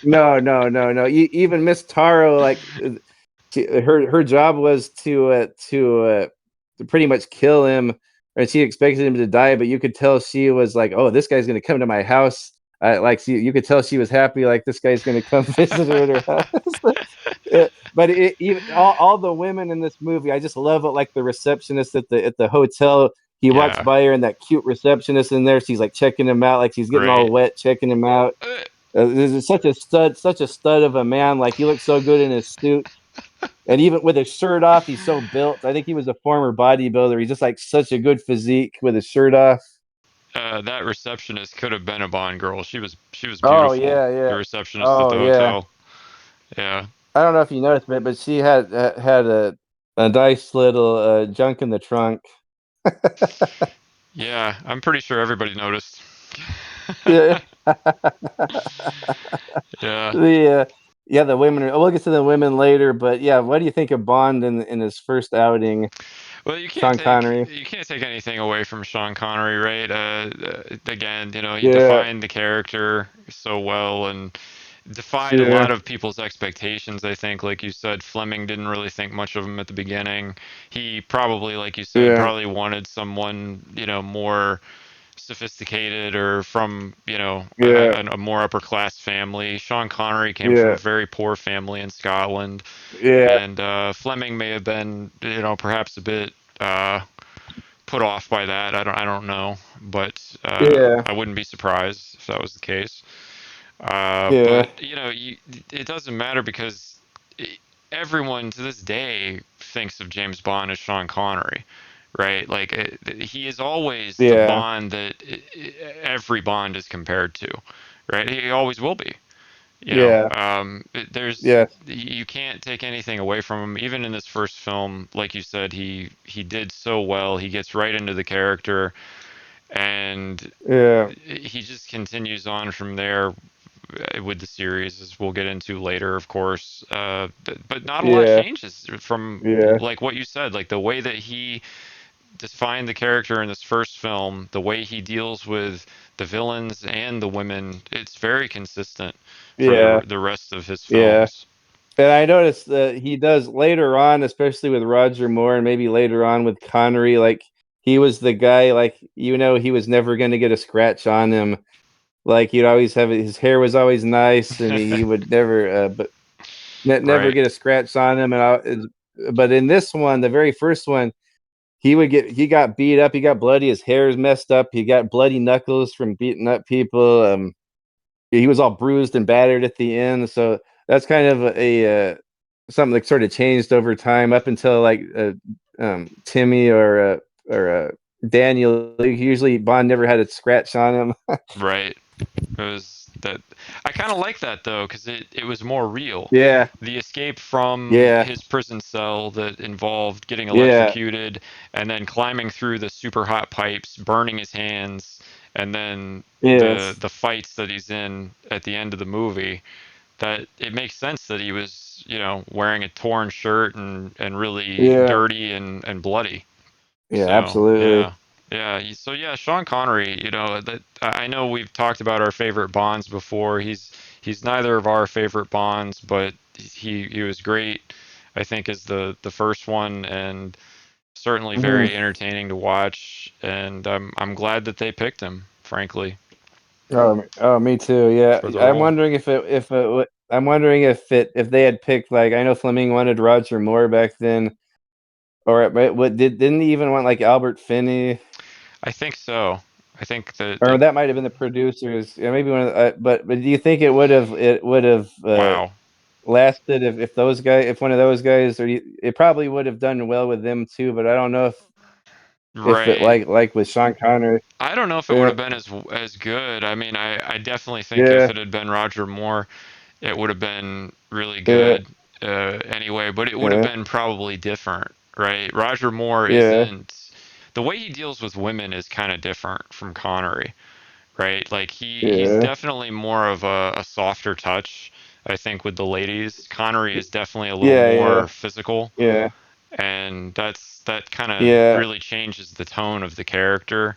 no. Even Miss Taro like her job was to pretty much kill him, and she expected him to die. But you could tell she was like, "Oh, this guy's gonna come to my house." You could tell she was happy, like this guy's gonna come visit her at her house. But even all the women in this movie, I just love it. Like the receptionist at the hotel, he walks Yeah, by her, and that cute receptionist in there, she's like checking him out, like she's getting all right. wet, checking him out. Uh, This is such a stud of a man. Like he looks so good in his suit, and even with his shirt off, he's so built. I think he was a former bodybuilder. He's just like such a good physique with his shirt off. that receptionist could have been a Bond girl. She was Oh beautiful. yeah, The yeah. receptionist at Oh the yeah. hotel. Yeah. I don't know if you noticed, but she had a nice little junk in the trunk. Yeah, I'm pretty sure everybody noticed. Yeah. Yeah. The yeah, the women. We'll get to the women later, but yeah, what do you think of Bond in his first outing, Well, Sean Connery? you can't take anything away from Sean Connery, right? Again, he Yeah, defined the character so well and defied a yeah, lot of people's expectations. I think, like you said, Fleming didn't really think much of him at the beginning. He probably, like you said, yeah, probably wanted someone, more sophisticated or from, yeah, a more upper class family. Sean Connery came from a yeah, very poor family in Scotland, yeah, and Fleming may have been, perhaps a bit put off by that. I don't know, but yeah, I wouldn't be surprised if that was the case. yeah, But it doesn't matter because everyone to this day thinks of James Bond as Sean Connery, right? Like he is always the yeah, Bond that every Bond is compared to, right? He always will be. yeah, There's yeah, you can't take anything away from him. Even in this first film, like you said, he did so well. He gets right into the character, and yeah, he just continues on from there with the series, as we'll get into later, of course. But not a lot yeah, changes from yeah, like what you said, like the way that he defined the character in this first film, the way he deals with the villains and the women. It's very consistent for yeah, the rest of his yeah. films. And I noticed that he does later on, especially with Roger Moore, and maybe later on with Connery. Like he was the guy, like he was never going to get a scratch on him. Like he'd always have his hair was always nice, and he would never, but never Right. get a scratch on him. But in this one, the very first one, he got beat up, he got bloody, his hair is messed up, he got bloody knuckles from beating up people. He was all bruised and battered at the end. So that's kind of something that sort of changed over time up until like Timmy or Daniel. Usually Bond never had a scratch on him. Right. It was that I kind of like that though, because it was more real. Yeah, The escape from yeah, his prison cell that involved getting yeah, electrocuted and then climbing through the super hot pipes, burning his hands, and then the yes, the fights that he's in at the end of the movie. That it makes sense that he was, wearing a torn shirt and really yeah, dirty and bloody. yeah, So absolutely. yeah, yeah. So yeah, Sean Connery. That I know we've talked about our favorite Bonds before. He's neither of our favorite Bonds, but he was great. I think as the first one, and certainly Mhm. very entertaining to watch. And I'm glad that they picked him, frankly, Oh, me too. Yeah, for the I'm role. wondering I'm wondering if they had picked like I know Fleming wanted Roger Moore back then, or what didn't he even want like Albert Finney, I think so. I think that or that might have been the producers. Yeah, maybe one of the, but do you think it would have wow. lasted if those guys if one of those guys it probably would have done well with them too, but I don't know if it Right. like with Sean Connery. I don't know if it would Yeah, have been as good. I mean, I definitely think if yeah, it had been Roger Moore, it would have been really yeah, good anyway, but it would have yeah, been probably different, right? Roger Moore yeah, isn't the way he deals with women is kind of different from Connery, right? Like he's yeah, definitely more of a softer touch, I think, with the ladies. Connery is definitely a little yeah, more yeah, physical, yeah, and that kind of yeah. really changes the tone of the character.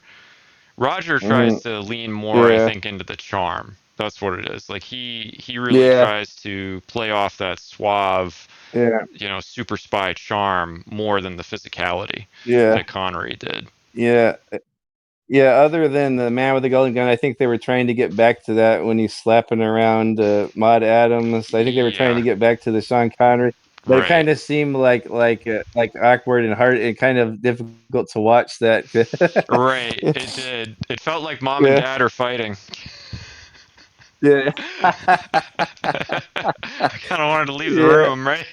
Roger tries Mhm. to lean more, I Yeah. think, into the charm. That's what it is. Like he really Yeah. tries to play off that suave, Yeah. super spy charm more than the physicality Yeah. that Connery did. Yeah. Yeah. Other than the Man with the Golden Gun, I think they were trying to get back to that when he's slapping around Maud Adams. I think they were trying to Yeah, get back to the Sean Connery, but it right. kind of seemed like awkward and hard and kind of difficult to watch that. Right, it did. It felt like mom and Yeah. dad are fighting. Yeah. I kind of wanted to leave the Yeah. room, right?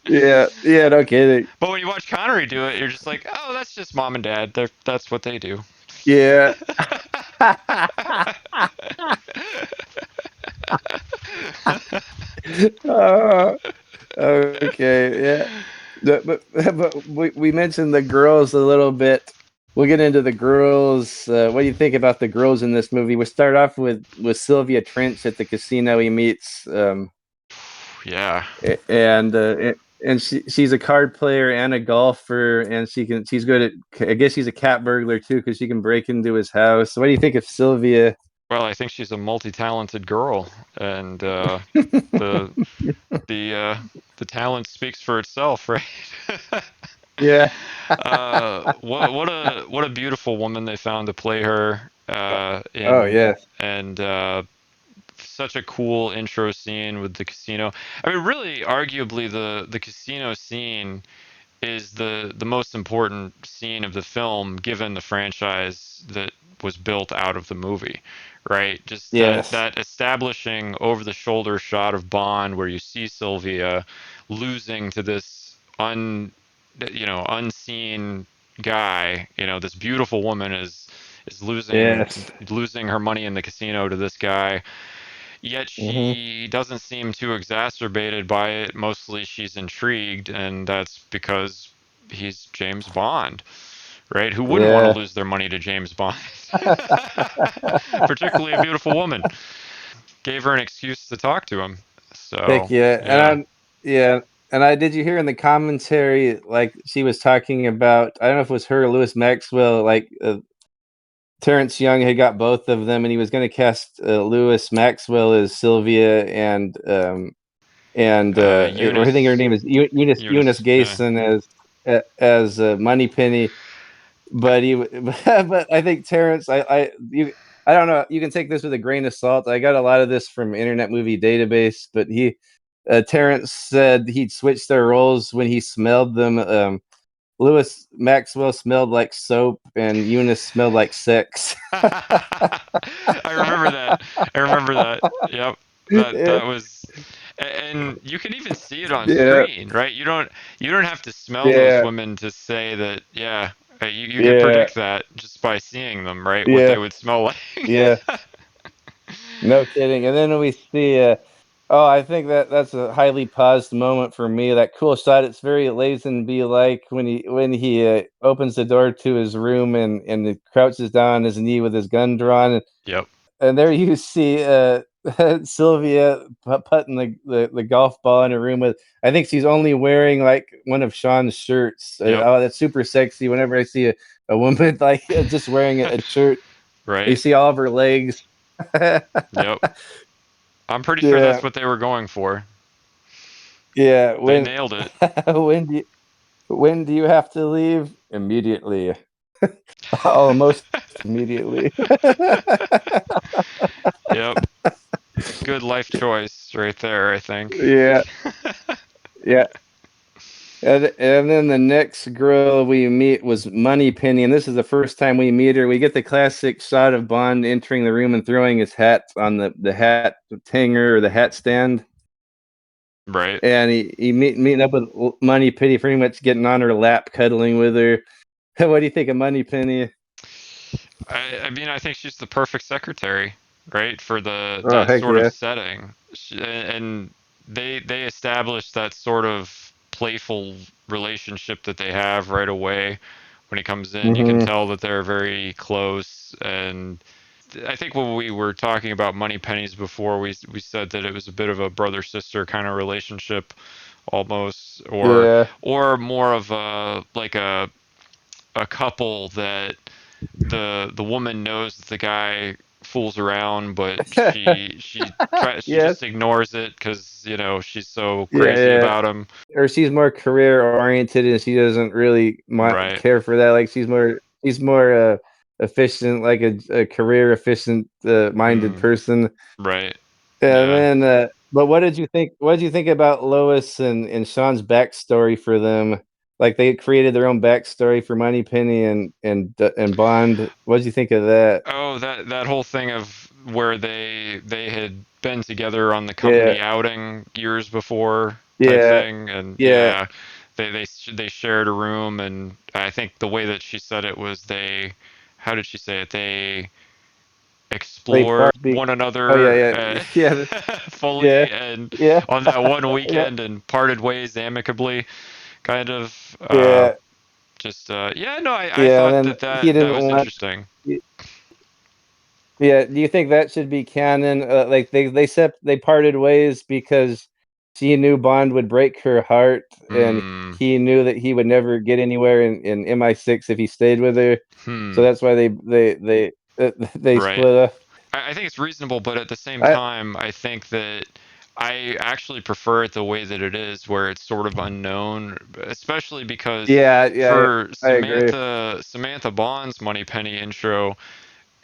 Yeah. Yeah. No kidding. But when you watch Connery do it, you're just like, oh, that's just mom and dad. That's what they do. Yeah. Oh, okay. Yeah. But we mentioned the girls a little bit. We'll get into the girls. What do you think about the girls in this movie? We start off with Sylvia Trench at the casino he meets. Yeah. And she's a card player and a golfer, and she's good at, I guess she's a cat burglar too because she can break into his house. What do you think of Sylvia? Well, I think she's a multi-talented girl, and the the uh, the talent speaks for itself, right? Yeah. What a beautiful woman they found to play her Oh in, yeah. and such a cool intro scene with the casino. I mean, really, arguably the casino scene is the most important scene of the film, given the franchise that was built out of the movie, right? Just Yes. that establishing over the shoulder shot of Bond, where you see Sylvia losing to this unseen guy. This beautiful woman is Yes. losing her money in the casino to this guy, yet Hmm. she doesn't seem too exacerbated by it. Mostly she's intrigued, and that's because he's James Bond, right? Who wouldn't want to Yeah. lose their money to James Bond? Particularly a beautiful woman. Gave her an excuse to talk to him. Heck So, yeah. yeah. Yeah. And I did you hear in the commentary like she was talking about, I don't know if it was her or Lewis Maxwell, like Terrence Young had got both of them, and he was going to cast Lewis Maxwell as Sylvia, or I think her Eunice, name is Eunice Eunice, yeah. Gayson as Moneypenny. But but I think Terrence, I don't know. You can take this with a grain of salt. I got a lot of this from Internet Movie Database, but Terrence said he'd switched their roles when he smelled them. Lewis Maxwell smelled like soap, and Eunice smelled like sex. I remember that. I remember that. Yep. That Yeah, that was, and you can even see it on yeah, screen, right? You don't have to smell those yeah, women to say that. Yeah, you could yeah, predict that just by seeing them, right? What they yeah, would smell like. yeah. No kidding. And then we see, oh, I think that's a highly paused moment for me. That cool shot. It's very Lazenby like when he opens the door to his room and he crouches down on his knee with his gun drawn, Yep. and there you see Sylvia putting the golf ball in her room with. I think she's only wearing like one of Sean's shirts. Yep. Oh, that's super sexy. Whenever I see a woman like just wearing a shirt, you Right. see all of her legs. Yep. I'm pretty sure that's Yeah, what they were going for. yeah. They nailed it. When when do you have to leave? Immediately. Almost immediately. Yep. Good life choice right there, I think. Yeah, yeah. And then the next girl we meet was Moneypenny, and this is the first time we meet her. We get the classic shot of Bond entering the room and throwing his hat on the hat hanger or the hat stand, Right. and meeting up with Moneypenny, pretty much getting on her lap, cuddling with her. What do you think of Moneypenny? I mean, I think she's the perfect secretary, right, for Oh that heck sort of yeah! setting. And they established that sort of playful relationship that they have right away. When he comes in, you can Hmm. tell that they're very close. And I think when we were talking about Money Pennies before, we said that it was a bit of a brother sister kind of relationship, almost, Yeah. or more of a like a couple that the woman knows that the guy fools around, but she Yes. just ignores it because she's so Yeah, crazy yeah. about him. Or she's more career oriented and she doesn't really Right. care for that. Like she's more efficient, like a career efficient minded Mm, person. right. And Yeah. then, but what did you think? What did you think about Lois and Sean's backstory for them? Like they created their own backstory for Moneypenny and Bond. What did you think of that? Oh, that whole thing of where they had been together on the Yeah, company outing years before type yeah, thing, and yeah. they shared a room, and I think the way that she said it was they how did she say it? They explored one another fully and on that one weekend and parted ways amicably, kind of. I thought that was interesting. Yeah, do you think that should be canon? Like they parted ways because she knew Bond would break her heart, and he knew that he would never get anywhere in MI6 if he stayed with her. So that's why they split up. I think it's reasonable, but at the same time, I think that I actually prefer it the way that it is, where it's sort of unknown, especially because for Samantha Bond's Moneypenny intro,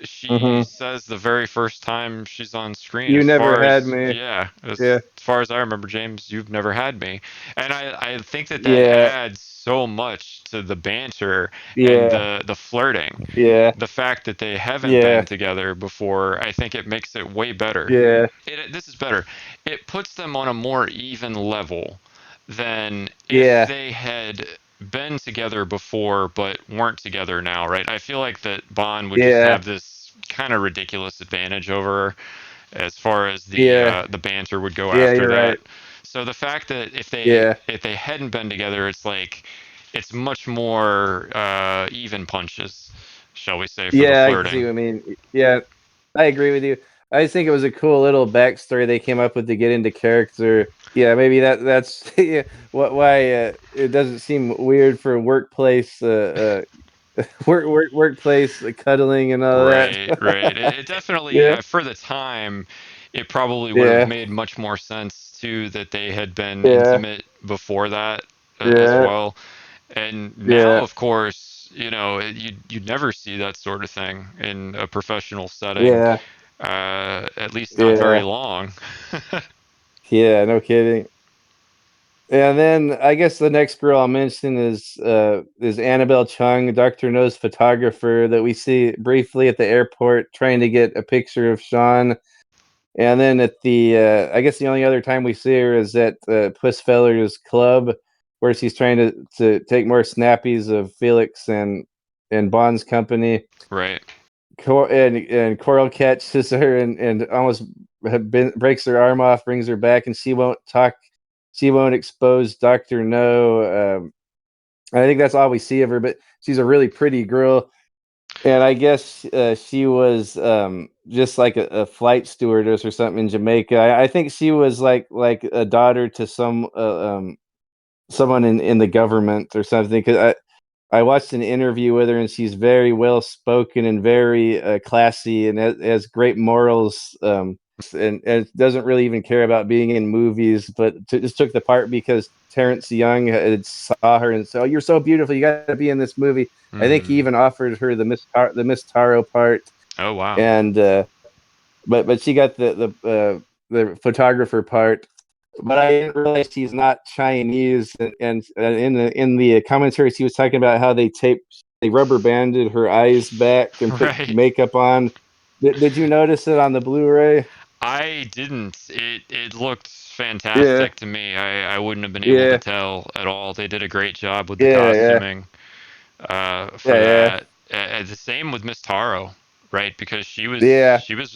she says the very first time she's on screen, "You as never far had as me." as far as I remember, James, you've never had me, and I think that adds so much to the banter and the flirting. The fact that they haven't been together before, I think it makes it way better. This is better. It puts them on a more even level than if they had been together before but weren't together now, right? I feel like that Bond would just have this kind of ridiculous advantage over her as far as the banter would go after that. Right. So the fact that if they hadn't been together, it's like it's much more even punches, shall we say, for the flirting. I see what I mean. Yeah, I agree with you. I just think it was a cool little backstory they came up with to get into character. Yeah, maybe that's why it doesn't seem weird for workplace workplace cuddling and all that. Right. It definitely for the time, it probably would have made much more sense too that they had been intimate before that as well. And now, of course, you'd never see that sort of thing in a professional setting. At least not very long. Yeah, no kidding. And then I guess the next girl I'll mention is Annabelle Chung, Dr. No's photographer that we see briefly at the airport trying to get a picture of Sean. And then at the I guess the only other time we see her is at Puss Feller's club, where she's trying to take more snappies of Felix and Bond's company. Right. And Coral catches her and almost breaks her arm off, brings her back, and she won't talk. She won't expose Dr. No. I think that's all we see of her, but she's a really pretty girl. And I guess she was just like a flight stewardess or something in Jamaica. I think she was like a daughter to someone in the government or something. Because I watched an interview with her, and she's very well spoken and very classy, and has great morals. And doesn't really even care about being in movies, but just took the part because Terrence Young had saw her and said, "Oh, you're so beautiful, you got to be in this movie." I think he even offered her the Miss Taro part. Oh wow! And but she got the photographer part. But I didn't realize she's not Chinese. And in the commentary, she was talking about how they rubber banded her eyes back and put makeup on. Did you notice it on the Blu-ray? I didn't. It looked fantastic to me. I wouldn't have been able to tell at all. They did a great job with the costuming for that. The same with Miss Taro, right? Because she was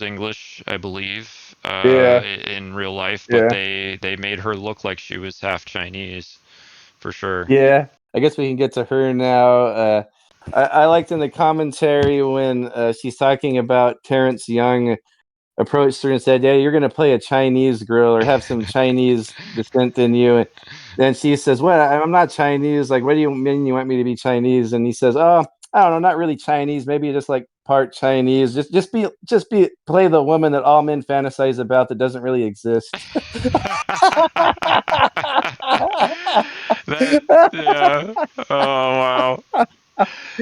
English, I believe, in real life, but they made her look like she was half Chinese, for sure. Yeah, I guess we can get to her now. I liked in the commentary when she's talking about Terrence Young approached her and said, "Yeah, you're going to play a Chinese girl or have some Chinese descent in you." And then she says, "What? I'm not Chinese. Like, what do you mean you want me to be Chinese?" And he says, "Oh, I don't know, not really Chinese. Maybe just like part Chinese. Just play the woman that all men fantasize about that doesn't really exist." Yeah. Oh wow.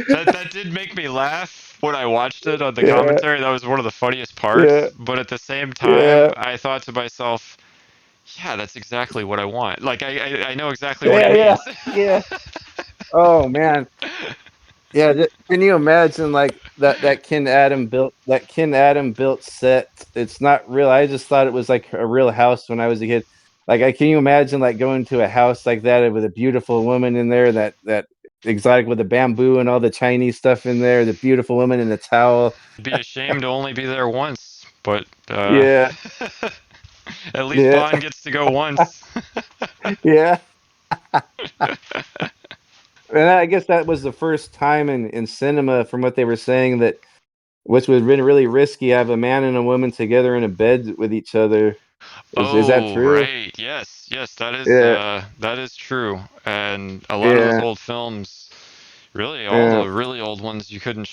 That did make me laugh when I watched it on the commentary. That was one of the funniest parts. But at the same time, I thought to myself, yeah, that's exactly what I want. Like I know exactly what he means. Yeah. Oh man. Yeah, can you imagine like that Ken Adam built set? It's not real. I just thought it was like a real house when I was a kid. Like, can you imagine like going to a house like that with a beautiful woman in there that exotic with the bamboo and all the Chinese stuff in there. The beautiful woman in the towel. I'd be ashamed to only be there once, but Yeah, at least yeah, Bond gets to go once. yeah. And I guess that was the first time in cinema, from what they were saying, that which would have been really risky, have a man and a woman together in a bed with each other. Is that Oh, true? right. Yes, yes, Yeah, that is true. And a lot of those yeah, old films, really all yeah, the really old ones, you couldn't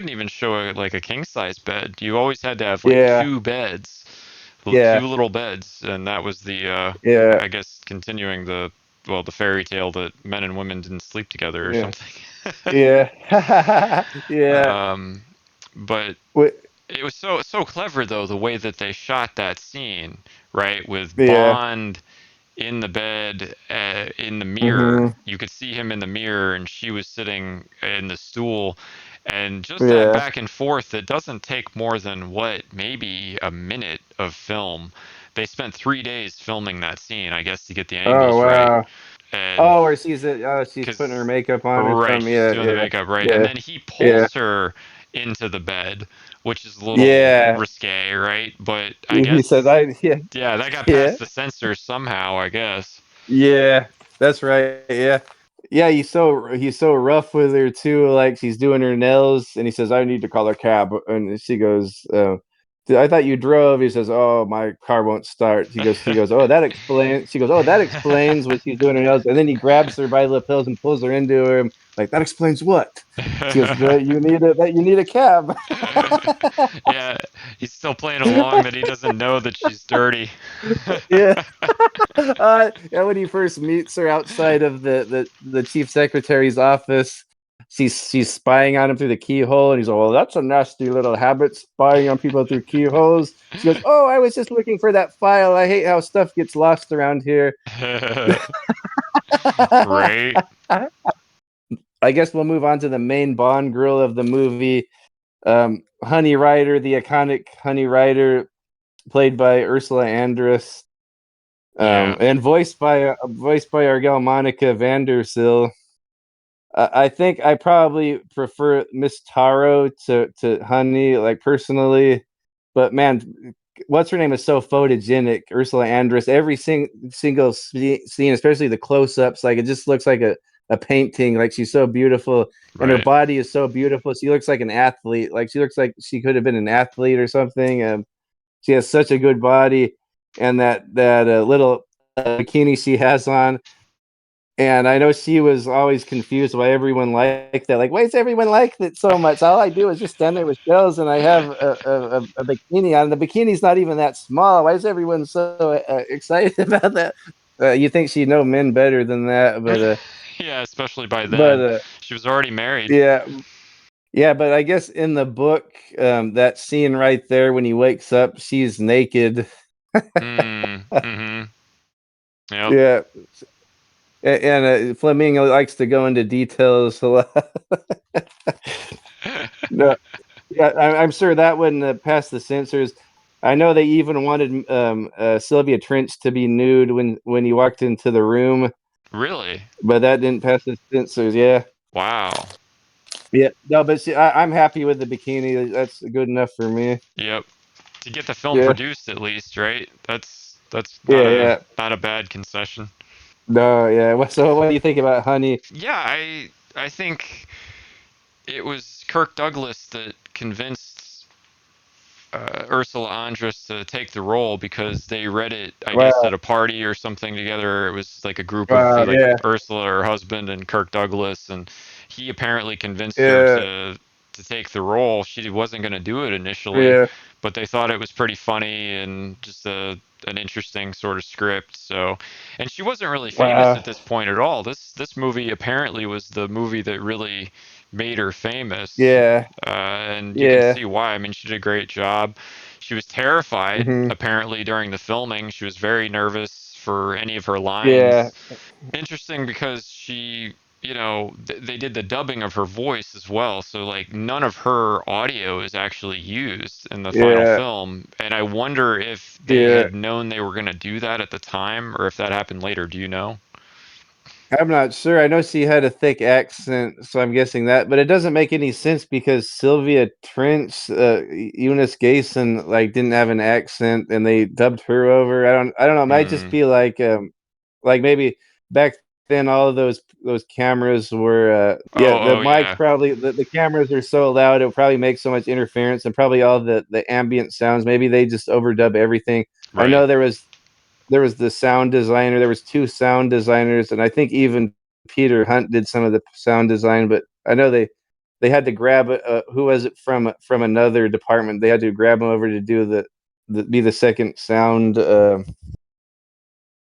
even show like a king size bed. You always had to have like yeah, two beds, yeah, two little beds, and that was the yeah, I guess continuing the well, the fairy tale that men and women didn't sleep together or yeah, something. yeah, yeah. Um, but Wait, it was so clever though the way that they shot that scene, right? With yeah. Bond in the bed, in the mirror. Hmm. You could see him in the mirror, and she was sitting in the stool. And just that Yeah. back and forth, it doesn't take more than what, maybe a minute of film. They spent 3 days filming that scene, I guess, to get the Oh angles right. wow. And Oh, or she's putting her because, makeup on or right, something. she's Yeah, doing the yeah, makeup, right? And yeah, then he yeah, pulls her into the bed, which is a little yeah. risque, right? But I He says, guess, "I yeah, yeah, that got yeah, past the censors somehow, I guess. yeah." That's right. Yeah, yeah. He's so rough with her too. Like she's doing her nails, and he says, "I need to call a cab." And she goes, "I thought you drove." He says, "Oh, my car won't start." He goes, "Oh, that explains." She goes, "Oh, that explains what she's doing her nails." And then he grabs her by the lapels and pulls her into him. Like that explains what? She goes, You need a cab." Yeah, he's still playing along that he doesn't know that she's dirty. Yeah. Yeah, when he first meets her outside of the chief secretary's office, she's spying on him through the keyhole, and he's like, "Well, that's a nasty little habit, spying on people through keyholes." She goes, "Oh, I was just looking for that file. I hate how stuff gets lost around here." Right? I guess we'll move on to the main Bond girl of the movie, Honey Rider, the iconic Honey Rider, played by Ursula Andress. Yeah. And voiced by our gal Monica Vandersil. I think I probably prefer Miss Taro to Honey, like personally, but man, what's her name is so photogenic. Ursula Andress. Every single scene, especially the close-ups, like it just looks like a painting. Like she's so beautiful, and her Right. body is so beautiful. She looks like an athlete. Like she looks like she could have been an athlete or something. She has such a good body, and that little bikini she has on. And I know she was always confused why everyone liked that. Like, why does everyone like that so much? All I do is just stand there with shells, and I have a bikini on. The bikini's not even that small. Why is everyone so excited about that? You think she'd know men better than that, Yeah, especially by but then. She was already married. yeah, yeah. But I guess in the book, that scene right there when he wakes up, she's naked. Mm-hmm. Yep. Yeah, and Flamingo likes to go into details a lot. No, yeah, I'm sure that wouldn't pass the censors. I know they even wanted Sylvia Trench to be nude when he walked into the room, Really? but that didn't pass the censors. Yeah, Wow. yeah. No, but see, I'm happy with the bikini. That's good enough for me. Yep. To get the film Yeah, produced at least, right? That's yeah, yeah. not a bad concession. No, yeah. So, what do you think about Honey? Yeah, I think it was Kirk Douglas that convinced Ursula Andress to take the role because they read it, I guess, Wow, at a party or something together. It was like a group of wow, like yeah, Ursula, her husband, and Kirk Douglas, and he apparently convinced her yeah, to take the role. She wasn't going to do it initially, yeah. but they thought it was pretty funny and just an interesting sort of script. So, and she wasn't really famous Wow, at this point at all. This movie apparently was the movie that really made her famous, yeah, and you can yeah. see why. I mean, she did a great job. She was terrified Hmm. apparently during the filming. She was very nervous for any of her Yeah, lines. Interesting because she, they did the dubbing of her voice as well. So like none of her audio is actually used in the final yeah, film. And I wonder if they yeah. had known they were going to do that at the time or if that happened later. Do you know? I'm not sure. I know she had a thick accent, so I'm guessing that, but it doesn't make any sense because Sylvia Trench, Eunice Gayson, like didn't have an accent, and they dubbed her over. I don't know. It might just be like maybe back then all of those cameras were, yeah, the Oh mics yeah, probably the cameras are so loud it would probably make so much interference, and probably all the ambient sounds. Maybe they just overdub everything. I right. know there was the sound designer. There was two sound designers, and I think even Peter Hunt did some of the sound design. But I know they had to grab who was it from another department. They had to grab him over to do be the second sound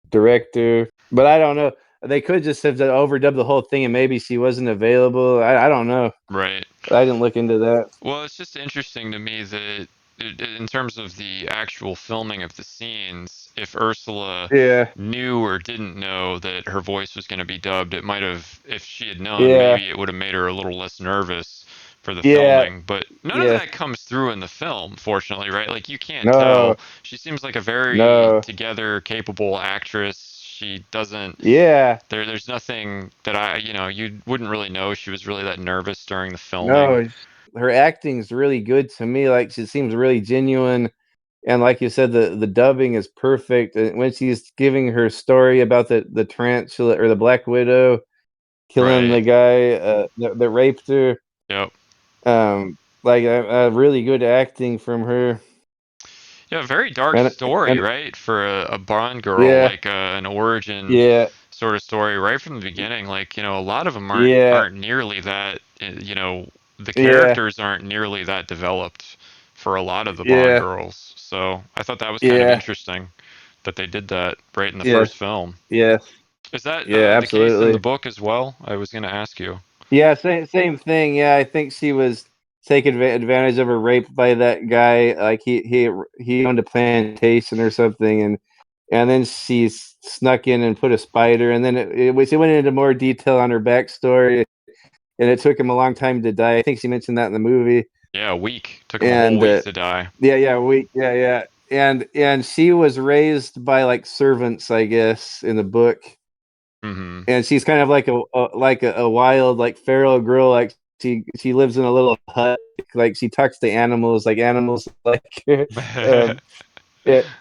director. But I don't know. They could just have overdubbed the whole thing, and maybe she wasn't available. I don't know. Right. I didn't look into that. Well, it's just interesting to me that in terms of the actual filming of the scenes, if Ursula Yeah, knew or didn't know that her voice was going to be dubbed, it might have, if she had known, yeah, maybe it would have made her a little less nervous for the yeah, filming. But none of yeah. that comes through in the film, fortunately, right? Like, you can't No, tell. She seems like a very no. together, capable actress. She doesn't. Yeah, There's nothing that you wouldn't really know she was really that nervous during the filming. no, her acting's really good to me. Like she seems really genuine, and like you said, the dubbing is perfect. And when she's giving her story about the tarantula or the Black Widow killing the Right. guy that raped her, Yep. like really good acting from her. Yeah, very dark And story, and right? For a Bond girl, yeah, like an origin yeah, sort of story right from the beginning. Like, a lot of them aren't yeah, aren't nearly that. The yeah, characters aren't nearly that developed for a lot of the Bond yeah, girls. So I thought that was kind of yeah, interesting that they did that right in the yeah, first film. yeah, Is that yeah, the case in the absolutely. book as well? I was going to ask you. Yeah, same thing. Yeah, I think she was taking advantage of her rape by that guy. Like he owned a plantation or something, and then she snuck in and put a spider, and then it went into more detail on her backstory, and it took him a long time to die. I think she mentioned that in the movie. Yeah, a week. Took him a whole And week to die. yeah, and she was raised by like servants, I guess, in the book, Mm-hmm. and she's kind of like a wild like feral girl. Like she lives in a little hut. Like she talks to animals, like animals like her. Um,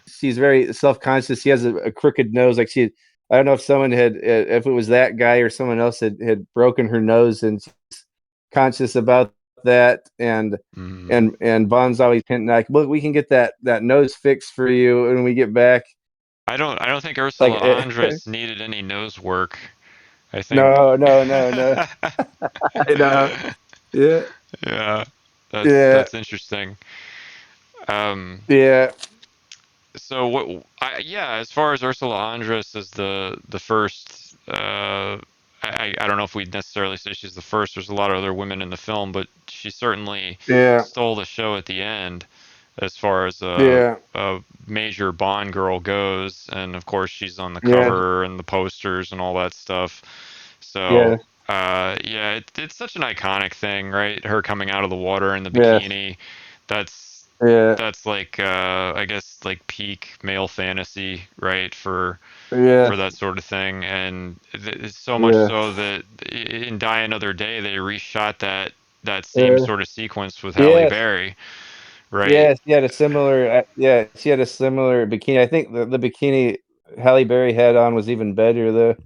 she's very self conscious. She has a crooked nose. Like she, I don't know if someone had, if it was that guy or someone else had broken her nose, and she's conscious about that. Mm. And Bond's always hinting like, "Look, we can get that nose fixed for you when we get back." I don't think Like, Ursula Andress needed any nose work. I think. no, no, no, no. I know. Yeah, Yeah, yeah, that's interesting. Um, yeah, so yeah, as far as Ursula Andress as the first, I don't know if we'd necessarily say she's the first. There's a lot of other women in the film, but she certainly yeah, stole the show at the end as far as yeah, a major Bond girl goes, and of course she's on the yeah, cover and the posters and all that stuff. yeah, So, yeah, it's such an iconic thing, right? Her coming out of the water in the yeah, bikini. That's yeah, that's like I guess like peak male fantasy, right? For yeah, that sort of thing, and it's so much yeah, so that in Die Another Day they reshot that same yeah. sort of sequence with Halle Yes, Berry, right? yes, she had a similar. Yeah, she had a similar bikini. I think the bikini Halle Berry had on was even better though.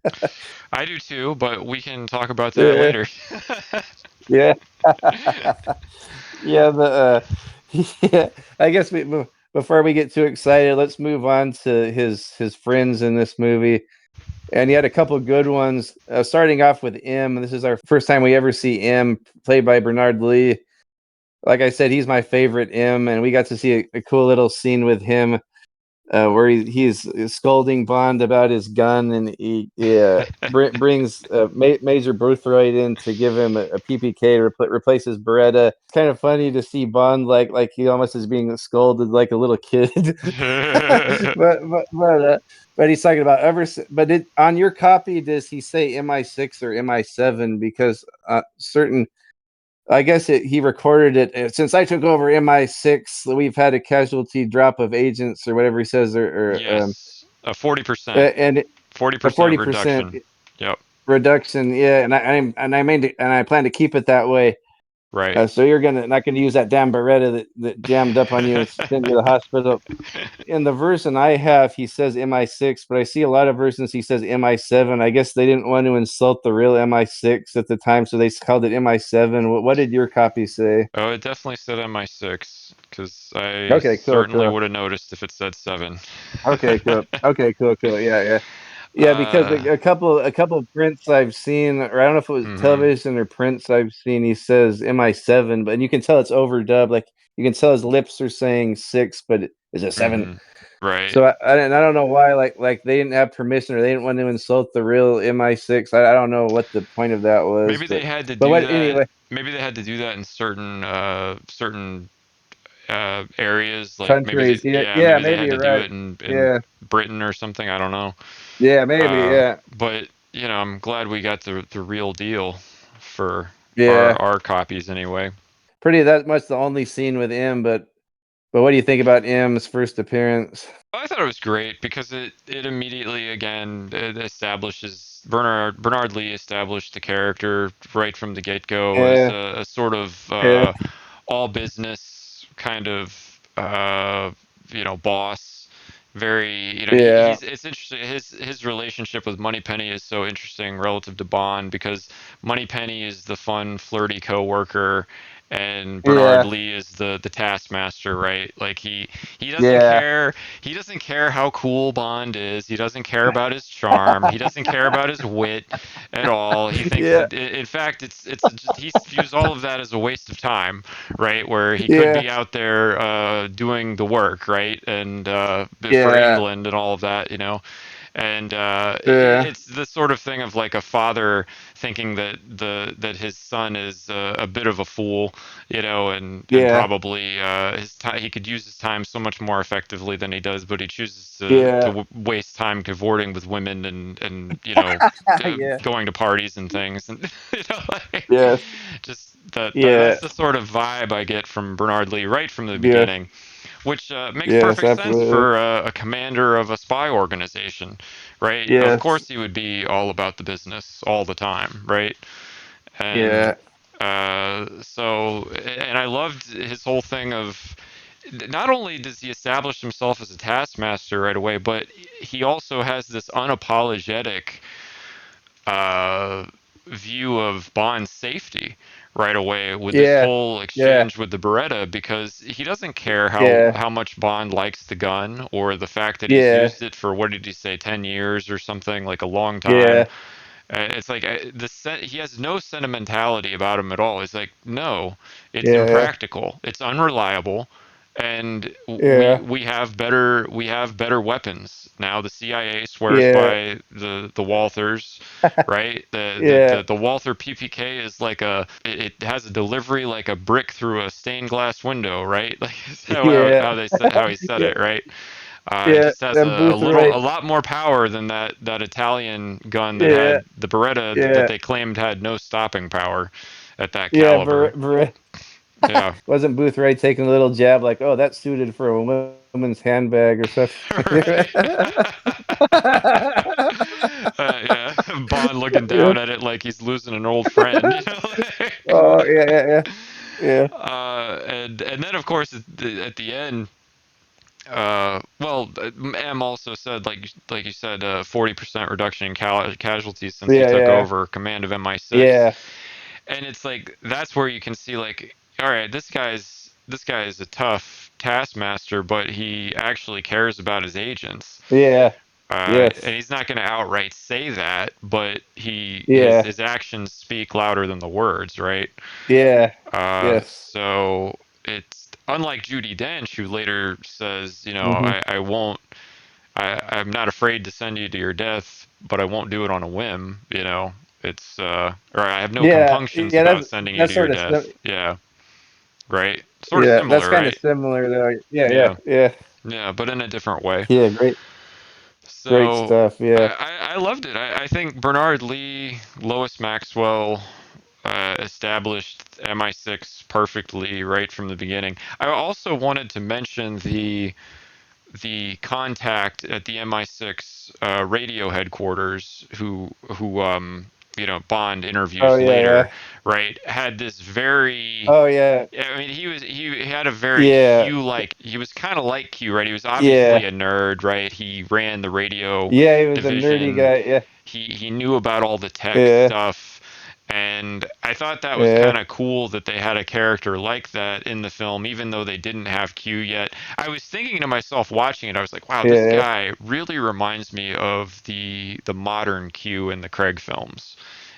I do too, but we can talk about that Yeah, later. yeah, yeah. Yeah. I guess before we get too excited, let's move on to his friends in this movie. And he had a couple good ones. Starting off with M. This is our first time we ever see M, played by Bernard Lee. Like I said, he's my favorite M, and we got to see a cool little scene with him where he's scolding Bond about his gun, and brings Major Boothroyd in to give him a PPK to replace his Beretta. It's kind of funny to see Bond like he almost is being scolded like a little kid, but he's talking about But on your copy, does he say MI6 or MI7? Because certain I guess he recorded it. Since I took over MI6, we've had a casualty drop of agents or whatever he says, or Yes, a 40%, and a 40% 40%. reduction. Yep. reduction. Yeah, and I plan to keep it that way. Right. So you're not gonna use that damn Beretta that jammed up on you and sent you to the hospital. In the version I have, he says MI6, but I see a lot of versions he says MI7. I guess they didn't want to insult the real MI6 at the time, so they called it MI7. What did your copy say? Oh, it definitely said MI6 because I Okay, cool, certainly cool. would have noticed if it said 7. Okay, cool. Okay, cool, cool. Yeah, yeah. Yeah, because uh, a couple of prints I've seen, or I don't know if it was mhm, television or prints I've seen, he says MI7, but you can tell it's overdubbed. Like you can tell his lips are saying six, but is it seven? mhm, right. So I don't know why like they didn't have permission or they didn't want to insult the real MI6. I don't know what the point of that was, Maybe they had to but do what that. anyway, Maybe they had to do that in certain areas. Like maybe countries. Yeah, yeah, maybe they maybe had to you're do right. it in Yeah. Britain or something. I don't know. Yeah, maybe, yeah. But I'm glad we got the real deal for Yeah. our copies anyway. Pretty that much the only scene with M, but what do you think about M's first appearance? I thought it was great because it immediately again it establishes Bernard Lee established the character right from the get go as Yeah, a sort of yeah, all business kind of boss. Very yeah, he's it's interesting his relationship with Moneypenny is so interesting relative to Bond because Moneypenny is the fun flirty coworker and Bernard yeah, Lee is the taskmaster, right? Like he doesn't yeah, care. He doesn't care how cool Bond is. He doesn't care about his charm. He doesn't care about his wit at all. He thinks yeah, that, in fact, it's just, he views all of that as a waste of time, right? Where he could yeah, be out there doing the work, right, and for yeah, England and all of that, and yeah, it's the sort of thing of like a father thinking that his son is a bit of a fool, and yeah, probably he could use his time so much more effectively than he does, but he chooses to yeah, waste time cavorting with women and yeah, going to parties and things, and like, yes, just that's yeah, the sort of vibe I get from Bernard Lee right from the yes, beginning, which makes yes, perfect sense absolutely. for a commander of a spy organization, right? Of Yes, course, he would be all about the business all the time, right? And yeah, and I loved his whole thing of not only does he establish himself as a taskmaster right away, but he also has this unapologetic uh, view of Bond's safety right away with this yeah, whole yeah, exchange with the Beretta because he doesn't care yeah, how much Bond likes the gun or the fact that he's yeah, used it for what did he say 10 years or something like a long time. yeah, It's like he has no sentimentality about him at all. He's like, no, it's yeah, impractical, it's unreliable, and we yeah, have better weapons now. The CIA swears yeah, by the Walthers, right? yeah, The Walther PPK is like it has a delivery like a brick through a stained glass window, right? Like that's yeah, how they said how he said yeah, it, right? It yeah, just has them Boothroyd. a lot more power than that Italian gun that Yeah, had the Beretta that yeah, they claimed had no stopping power at that yeah, caliber. Yeah. wasn't Boothroyd taking a little jab like, "Oh, that's suited for a woman's handbag or something." Right. Yeah. Bond looking Yeah. down at it like he's losing an old friend. Oh, yeah, yeah, yeah, yeah, And then of course at the end, well, M also said like you said, 40% reduction in casualties since he yeah, took yeah, over command of MI6, yeah, and it's like that's where you can see like, all right, this guy is a tough taskmaster, but he actually cares about his agents. yeah, And yes, he's not going to outright say that, but yeah, his actions speak louder than the words, right? yeah, yes, So it's unlike Judy Dench, who later says, hmm, I won't, I'm not afraid to send you to your death, but I won't do it on a whim. It's or I have no yeah, compunctions yeah. about sending you to That's your sort of death. Yeah, right. Sort of yeah. That's similar, kind of right? similar though. Yeah, yeah, Yeah, yeah, yeah, but in a different way. yeah. Great, great So stuff. Yeah, I loved it. I think Bernard Lee, Lois Maxwell established MI6 perfectly right from the beginning. I also wanted to mention the contact at the MI6 radio headquarters who Bond interviews later, right, had this very. Oh yeah. I mean, he had a very Yeah. Q like. He was kind of like Q, right? He was Yeah. obviously a nerd, right? He ran the radio Yeah, he was a nerdy division. guy. Yeah. He knew about all the tech Yeah. stuff, and I thought that was Yeah. kind of cool that they had a character like that in the film, even though they didn't have Q yet. I was thinking to myself watching it, I was like, wow, this Yeah. guy really reminds me of the modern Q in the Craig films.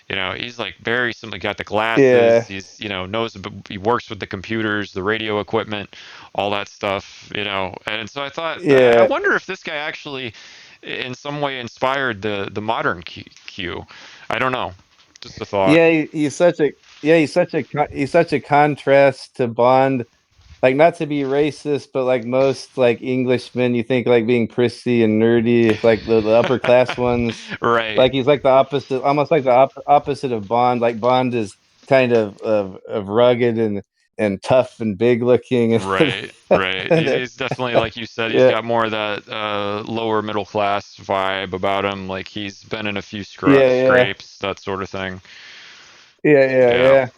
He's like very simply got the glasses. Yeah. He's, knows, he works with the computers, the radio equipment, all that stuff, And so I thought, I Yeah. wonder if this guy actually, in some way, inspired the modern Q. I don't know. Just a thought. Yeah, he's such a contrast to Bond. Like, not to be racist, but like most like Englishmen, you think like being prissy and nerdy, like the upper class ones. Right. Like he's like the opposite, almost like the opposite of Bond. Like Bond is kind of rugged and tough and big looking. Right, right. He's definitely, like you said, he's Yeah, got more of that lower middle class vibe about him. Like he's been in a few yeah, yeah, scrapes, that sort of thing. yeah, yeah, Yeah, yeah.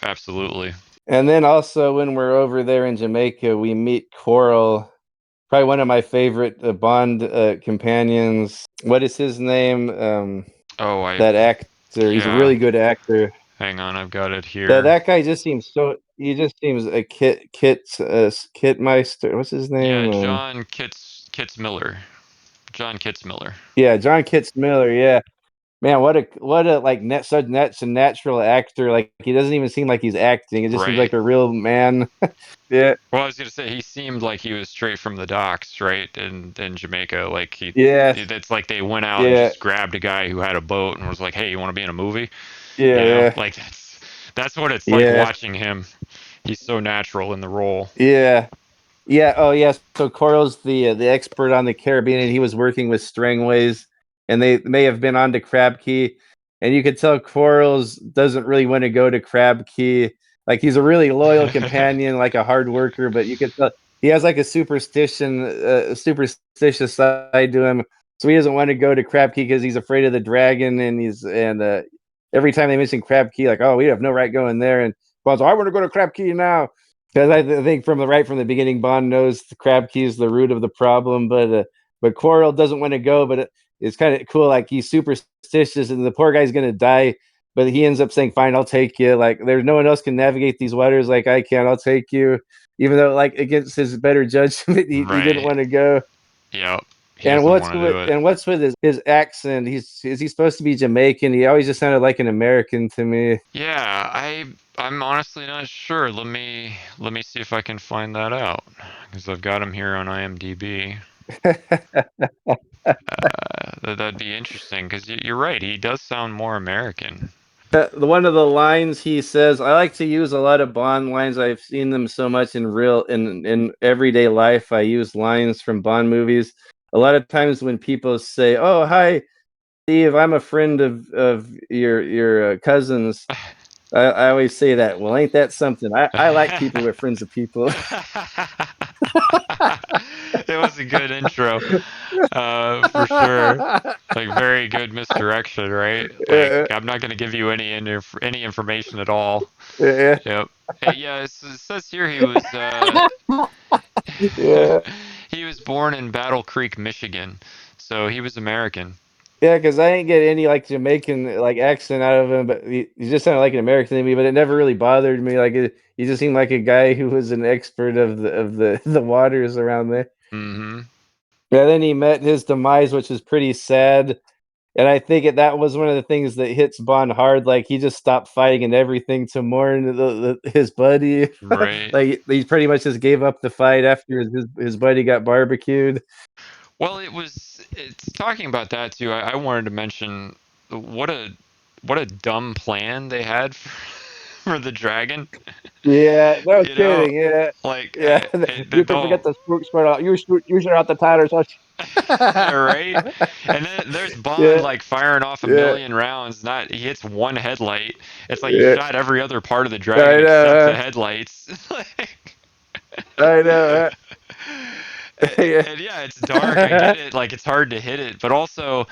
absolutely. And then also when we're over there in Jamaica, we meet Coral, probably one of my favorite Bond companions. What is his name? Oh, That actor. He's a yeah. really good actor. Hang on, I've got it That here. that guy just seems so. He just seems a Kitmeister. What's his Yeah, name? John Kitzmiller. John Kitzmiller. Yeah, John Kitzmiller. Yeah, man, what a like such a natural actor. Like he doesn't even seem like he's acting. It just seems Right. like a real man. Yeah. Well, I was gonna say he seemed like he was straight from the docks, right? In Jamaica, like Yes. it's like they went out and Yeah. just grabbed a guy who had a boat and was like, "Hey, you want to be in a movie?" Yeah. Like that's what it's like Yeah. watching him. He's so natural in the role. Yeah. Yeah. Oh, yes. So Coral's the expert on the Caribbean, and he was working with Strangways, and they may have been on to Crab Key, and you could tell Corals doesn't really want to go to Crab Key. Like he's a really loyal companion, like a hard worker, but you could tell he has like a superstitious side to him. So he doesn't want to go to Crab Key because he's afraid of the dragon, and every time they mention Crab Key, like, oh, we have no right going there, and Bond's, I want to go to Crab Key now. Because I think from the beginning, Bond knows the crab key is the root of the problem, but Quarrel doesn't want to go. But it's kind of cool. Like he's superstitious, and the poor guy's gonna die, but he ends up saying, "Fine, I'll take you." Like there's no one else can navigate these waters like I can. I'll take you, even though like against his better judgment, he didn't Right. want to go. Yep. He And doesn't want to do it. what's with his accent? Is he supposed to be Jamaican? He always just sounded like an American to me. Yeah, I'm honestly not sure. Let me see if I can find that out because I've got him here on IMDb. That'd be interesting because you're right. He does sound more American. The one of the lines he says, I like to use a lot of Bond lines. I've seen them so much in everyday life. I use lines from Bond movies. A lot of times when people say, "Oh, hi, Steve, I'm a friend of your cousin's," I always say that. Well, ain't that something? I like people with friends of people. It was a good intro, for sure. Like very good misdirection, right? Like Yeah, I'm not going to give you any information at all. yeah, Yep. Yeah, it says here he was yeah. he was born in Battle Creek, Michigan, so he was American. Yeah, because I ain't get any like Jamaican like accent out of him, but he just sounded like an American to me. But it never really bothered me. He just seemed like a guy who was an expert of the waters around there. Mm-hmm. Yeah, then he met his demise, which is pretty sad. And I think that was one of the things that hits Bond hard. Like he just stopped fighting and everything to mourn his buddy. Right. Like he pretty much just gave up the fight after his buddy got barbecued. Well, it's talking about that too. I wanted to mention what a dumb plan they had for the dragon. Yeah, no You know, kidding. Yeah, like yeah. You can they'll forget the spread out. You shoot out the tires. right? And then there's Bond Yeah, like firing off a yeah, million rounds. Not he hits one headlight. It's like you yeah. shot every other part of the dragon I except the know. headlights. I know. Yeah, And yeah, it's dark. I get it. Like it's hard to hit it, but also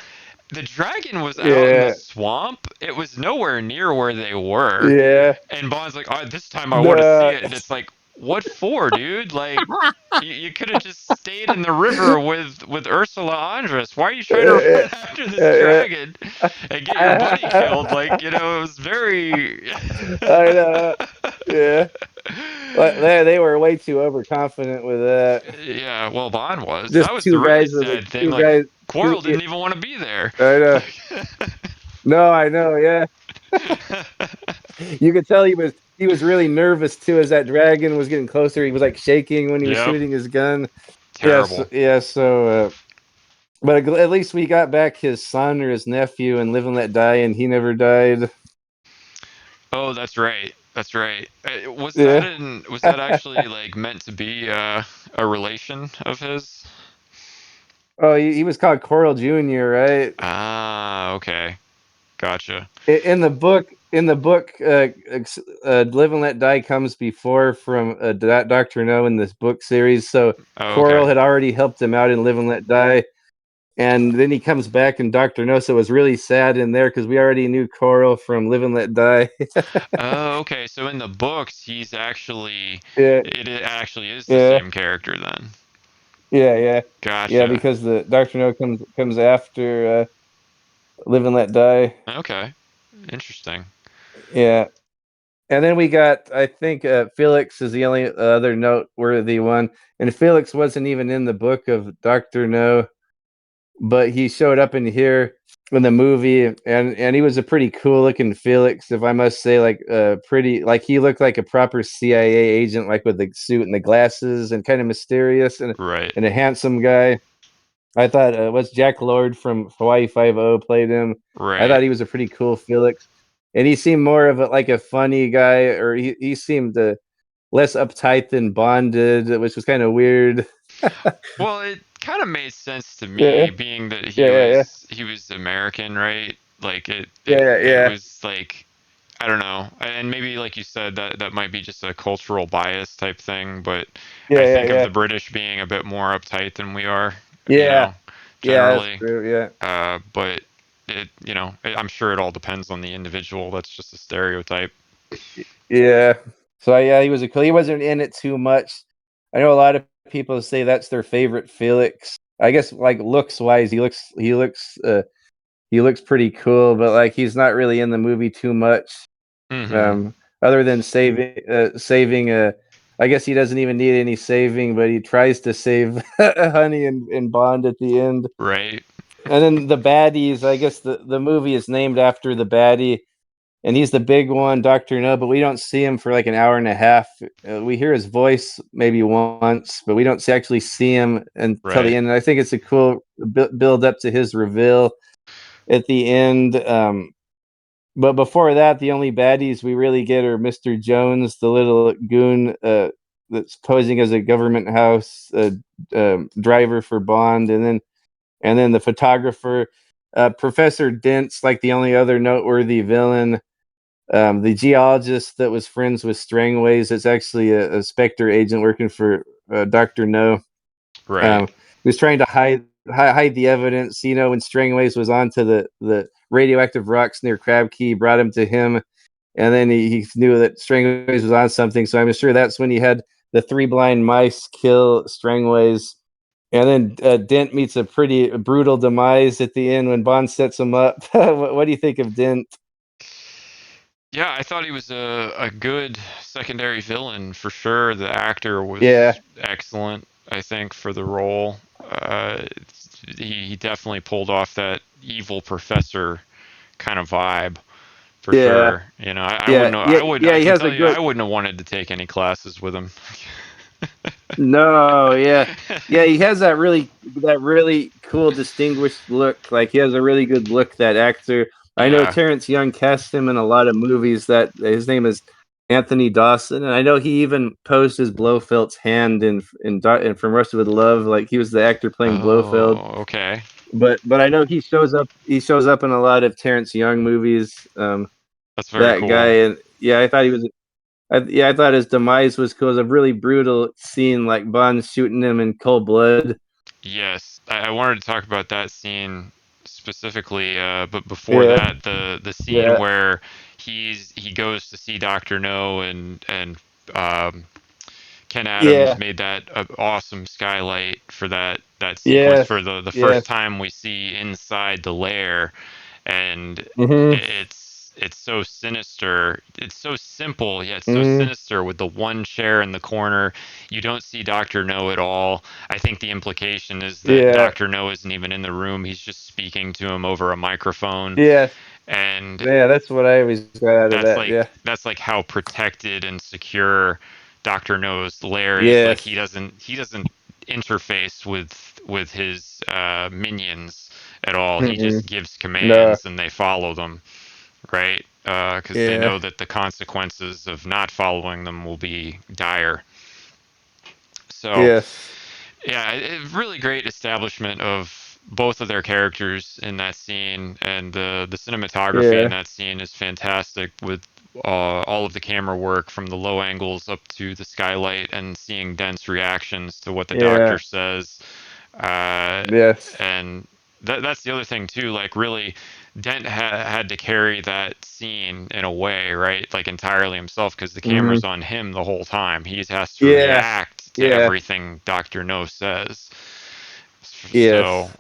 the dragon was out in the swamp. It was nowhere near where they were. Yeah. And Bond's like, oh, this time I want to see it. And it's like, what for, dude? Like, you could have just stayed in the river with Ursula Andress. Why are you trying to run after this dragon and get your buddy killed? Like, it was very. I know. Yeah. They were way too overconfident with that. Yeah, well, Bond was. Just That was the two really guys with sad thing. two Like, guys. Quarrel didn't even want to be there. I know. No, I know. Yeah. You could tell he was really nervous too as that dragon was getting closer. He was like shaking when he was shooting his gun. Terrible. Yes. So, but at least we got back his son or his nephew and Live and Let Die, and he never died. Oh, that's right. That's right. Was that actually like meant to be a relation of his? Oh, he was called Coral Jr., right? Ah, okay. Gotcha. In the book, Live and Let Die comes before from Dr. No in this book series. So Coral had already helped him out in Live and Let Die. And then he comes back in Dr. No, so it was really sad in there because we already knew Coral from Live and Let Die. Oh, okay. So in the books, he's actually Yeah. it actually is the same character then. Yeah. Gotcha. Yeah, because the Dr. No comes after Live and Let Die. Okay. Interesting. Yeah. And then we got, I think, Felix is the only other noteworthy one. And Felix wasn't even in the book of Dr. No, but he showed up in here in the movie, and he was a pretty cool looking Felix, if I must say, like pretty, like he looked like a proper CIA agent, like with the suit and the glasses, and kind of mysterious and a handsome guy. I thought what's Jack Lord from Hawaii Five-0 played him. Right. I thought he was a pretty cool Felix, and he seemed more of like a funny guy, or he seemed less uptight than Bond did, which was kind of weird. Well, it kind of made sense to me, being that he was American, right? Like it was like, I don't know, and maybe like you said, that might be just a cultural bias type thing, but I think of the British being a bit more uptight than we are, generally. That's true, but it, I'm sure it all depends on the individual. That's just a stereotype. Yeah. So he was he wasn't in it too much. I know a lot of people say that's their favorite Felix. I guess like looks wise, he looks pretty cool, but like he's not really in the movie too much. Other than saving I guess he doesn't even need any saving, but he tries to save Honey and Bond at the end. Right. And then the baddies, I guess the movie is named after the baddie, and he's the big one, Dr. No, but we don't see him for like an hour and a half. We hear his voice maybe once, but we don't actually see him until the end. And I think it's a cool build up to his reveal at the end. But before that, the only baddies we really get are Mr. Jones, the little goon that's posing as a government house driver for Bond, and then the photographer, Professor Dent's like the only other noteworthy villain. The geologist that was friends with Strangways is actually a Spectre agent working for Dr. No. Right. He was trying to hide the evidence. When Strangways was onto the radioactive rocks near Crab Key, brought him to him, and then he knew that Strangways was on something. So I'm sure that's when he had the three blind mice kill Strangways. And then Dent meets a pretty brutal demise at the end when Bond sets him up. What do you think of Dent? Yeah, I thought he was a good secondary villain for sure. The actor was excellent, I think, for the role. He definitely pulled off that evil professor kind of vibe for sure. I wouldn't know. I can tell you, I wouldn't have wanted to take any classes with him. No, yeah, he has that really cool, distinguished look. Like he has a really good look. That actor. I know Terrence Young cast him in a lot of movies. That his name is Anthony Dawson, and I know he even posed as Blofeld's hand in From Russia with Love. Like he was the actor playing Blofeld. Okay. But I know he shows up. He shows up in a lot of Terrence Young movies. That's very cool. Guy, and I thought he was. I thought his demise was cool. It was a really brutal scene, like Bond shooting him in cold blood. Yes, I wanted to talk about that scene specifically, but before Yeah. that, the scene Yeah. where he goes to see Doctor No, and um, Ken Adams Yeah. made that awesome skylight for that sequence Yes. for the first Yes. time we see inside the lair, and Mm-hmm. it's so sinister. It's so simple yet so Mm-hmm. sinister with the one chair in the corner. You don't see Doctor No at all. I think the implication is that Yeah. Doctor No isn't even in the room. He's just speaking to him over a microphone, Yes. and Yeah, that's what I always got out of that. Yeah. that's like how protected and secure Doctor No's lair is. Like Yes. he doesn't interface with his minions at all. He Mm-mm. just gives No. commands and they follow them, right? Because they Yeah. know that the consequences of not following them will be dire. So Yes. yeah, really great establishment of both of their characters in that scene, and the cinematography in Yeah. that scene is fantastic with all of the camera work from the low angles up to the skylight and seeing Dent's reactions to what the doctor Yeah. says. Uh, Yes. and that's the other thing too. Like really, Dent had to carry that scene in a way, right? Like entirely himself because the Mm-hmm. camera's on him the whole time. He has to Yes. react to Yeah. everything Doctor No says. So Yes.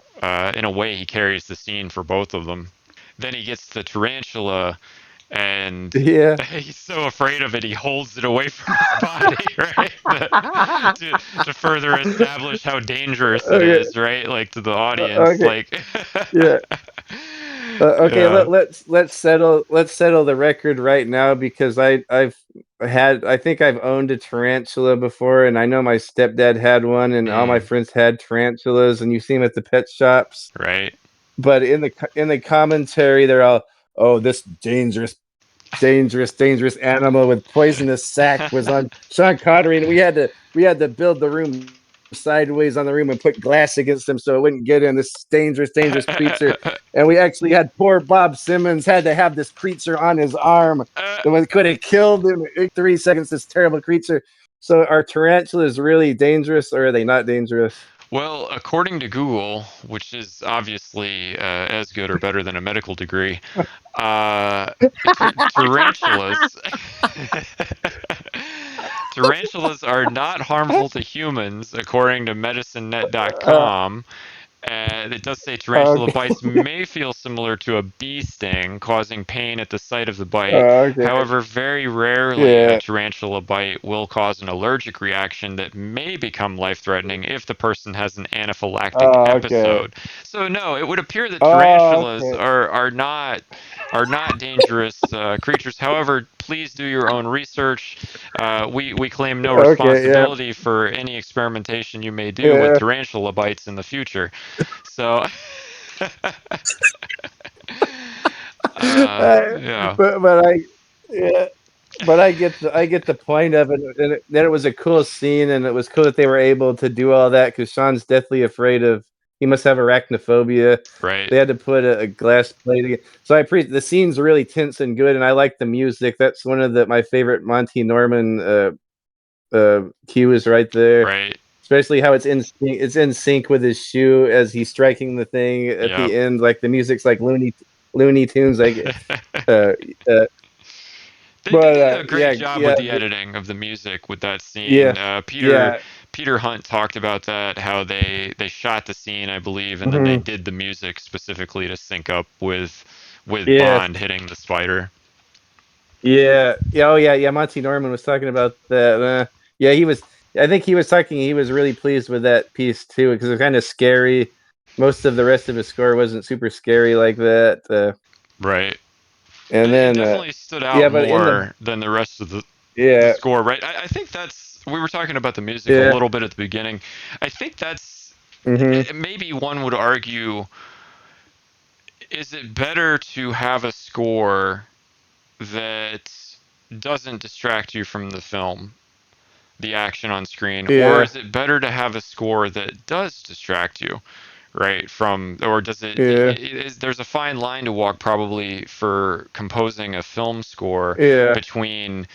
in a way, he carries the scene for both of them. Then he gets the tarantula and Yeah. he's so afraid of it he holds it away from his body, right? To further establish how dangerous it Okay. is, right? Like to the audience, Okay. like Yeah. Okay. yeah, Let's settle the record right now because I think I've owned a tarantula before, and I know my stepdad had one, and all my mm, friends had tarantulas, and you see them at the pet shops. right. But in the commentary, they're all, "Oh, this dangerous animal with poisonous sac was on Sean Connery, and we had to build the room sideways on the room and put glass against him so it wouldn't get in this dangerous creature. And we actually had poor Bob Simmons had to have this creature on his arm. The one could have killed him in 3 seconds. This terrible creature. So are tarantulas really dangerous, or are they not dangerous? Well, according to Google, which is obviously as good or better than a medical degree, uh, tarantulas tarantulas are not harmful to humans, according to Uh, medicinenet.com. It does say tarantula okay. bites may feel similar to a bee sting, causing pain at the site of the bite. Okay. However, very rarely a Yeah. tarantula bite will cause an allergic reaction that may become life-threatening if the person has an anaphylactic Okay. episode. So no, it would appear that tarantulas Okay. are not dangerous creatures. However, please do your own research. We claim no Okay. Yeah. responsibility for any experimentation you may do with Yeah. tarantula bites in the future. So, Uh, yeah, but yeah, but I get the point of it, and that it was a cool scene, and it was cool that they were able to do all that because Sean's deathly afraid of. He must have arachnophobia. right, They had to put a glass plate. So the scene's really tense and good, and I like the music. That's one of my favorite Monty Norman cues right there. right, Especially how it's in sync with his shoe as he's striking the thing at yep. the end. Like the music's like Looney Tunes. Like uh, uh, They but did a great yeah, job yeah, with the editing of the music with that yeah, scene. yeah. Peter Hunt talked about that, how they shot the scene, I believe, and then they Hmm. did the music specifically to sync up with Yes, Bond hitting the spider. yeah, yeah. Oh yeah, yeah. Monty Norman was talking about that. Yeah, he was. I think he was talking. He was really pleased with that piece too because it was kind of scary. Most of the rest of his score wasn't super scary like that. Right. And It then definitely stood out yeah, but in the more than the rest of the yeah, score, right? I think that's we were talking about the music a yeah. little bit at the beginning. I think that's Hmm. maybe one would argue, is it better to have a score that doesn't distract you from the film, the action on screen, or Yeah, is it better to have a score that does distract you, right? From or does yeah, there's a fine line to walk probably for composing a film score yeah. between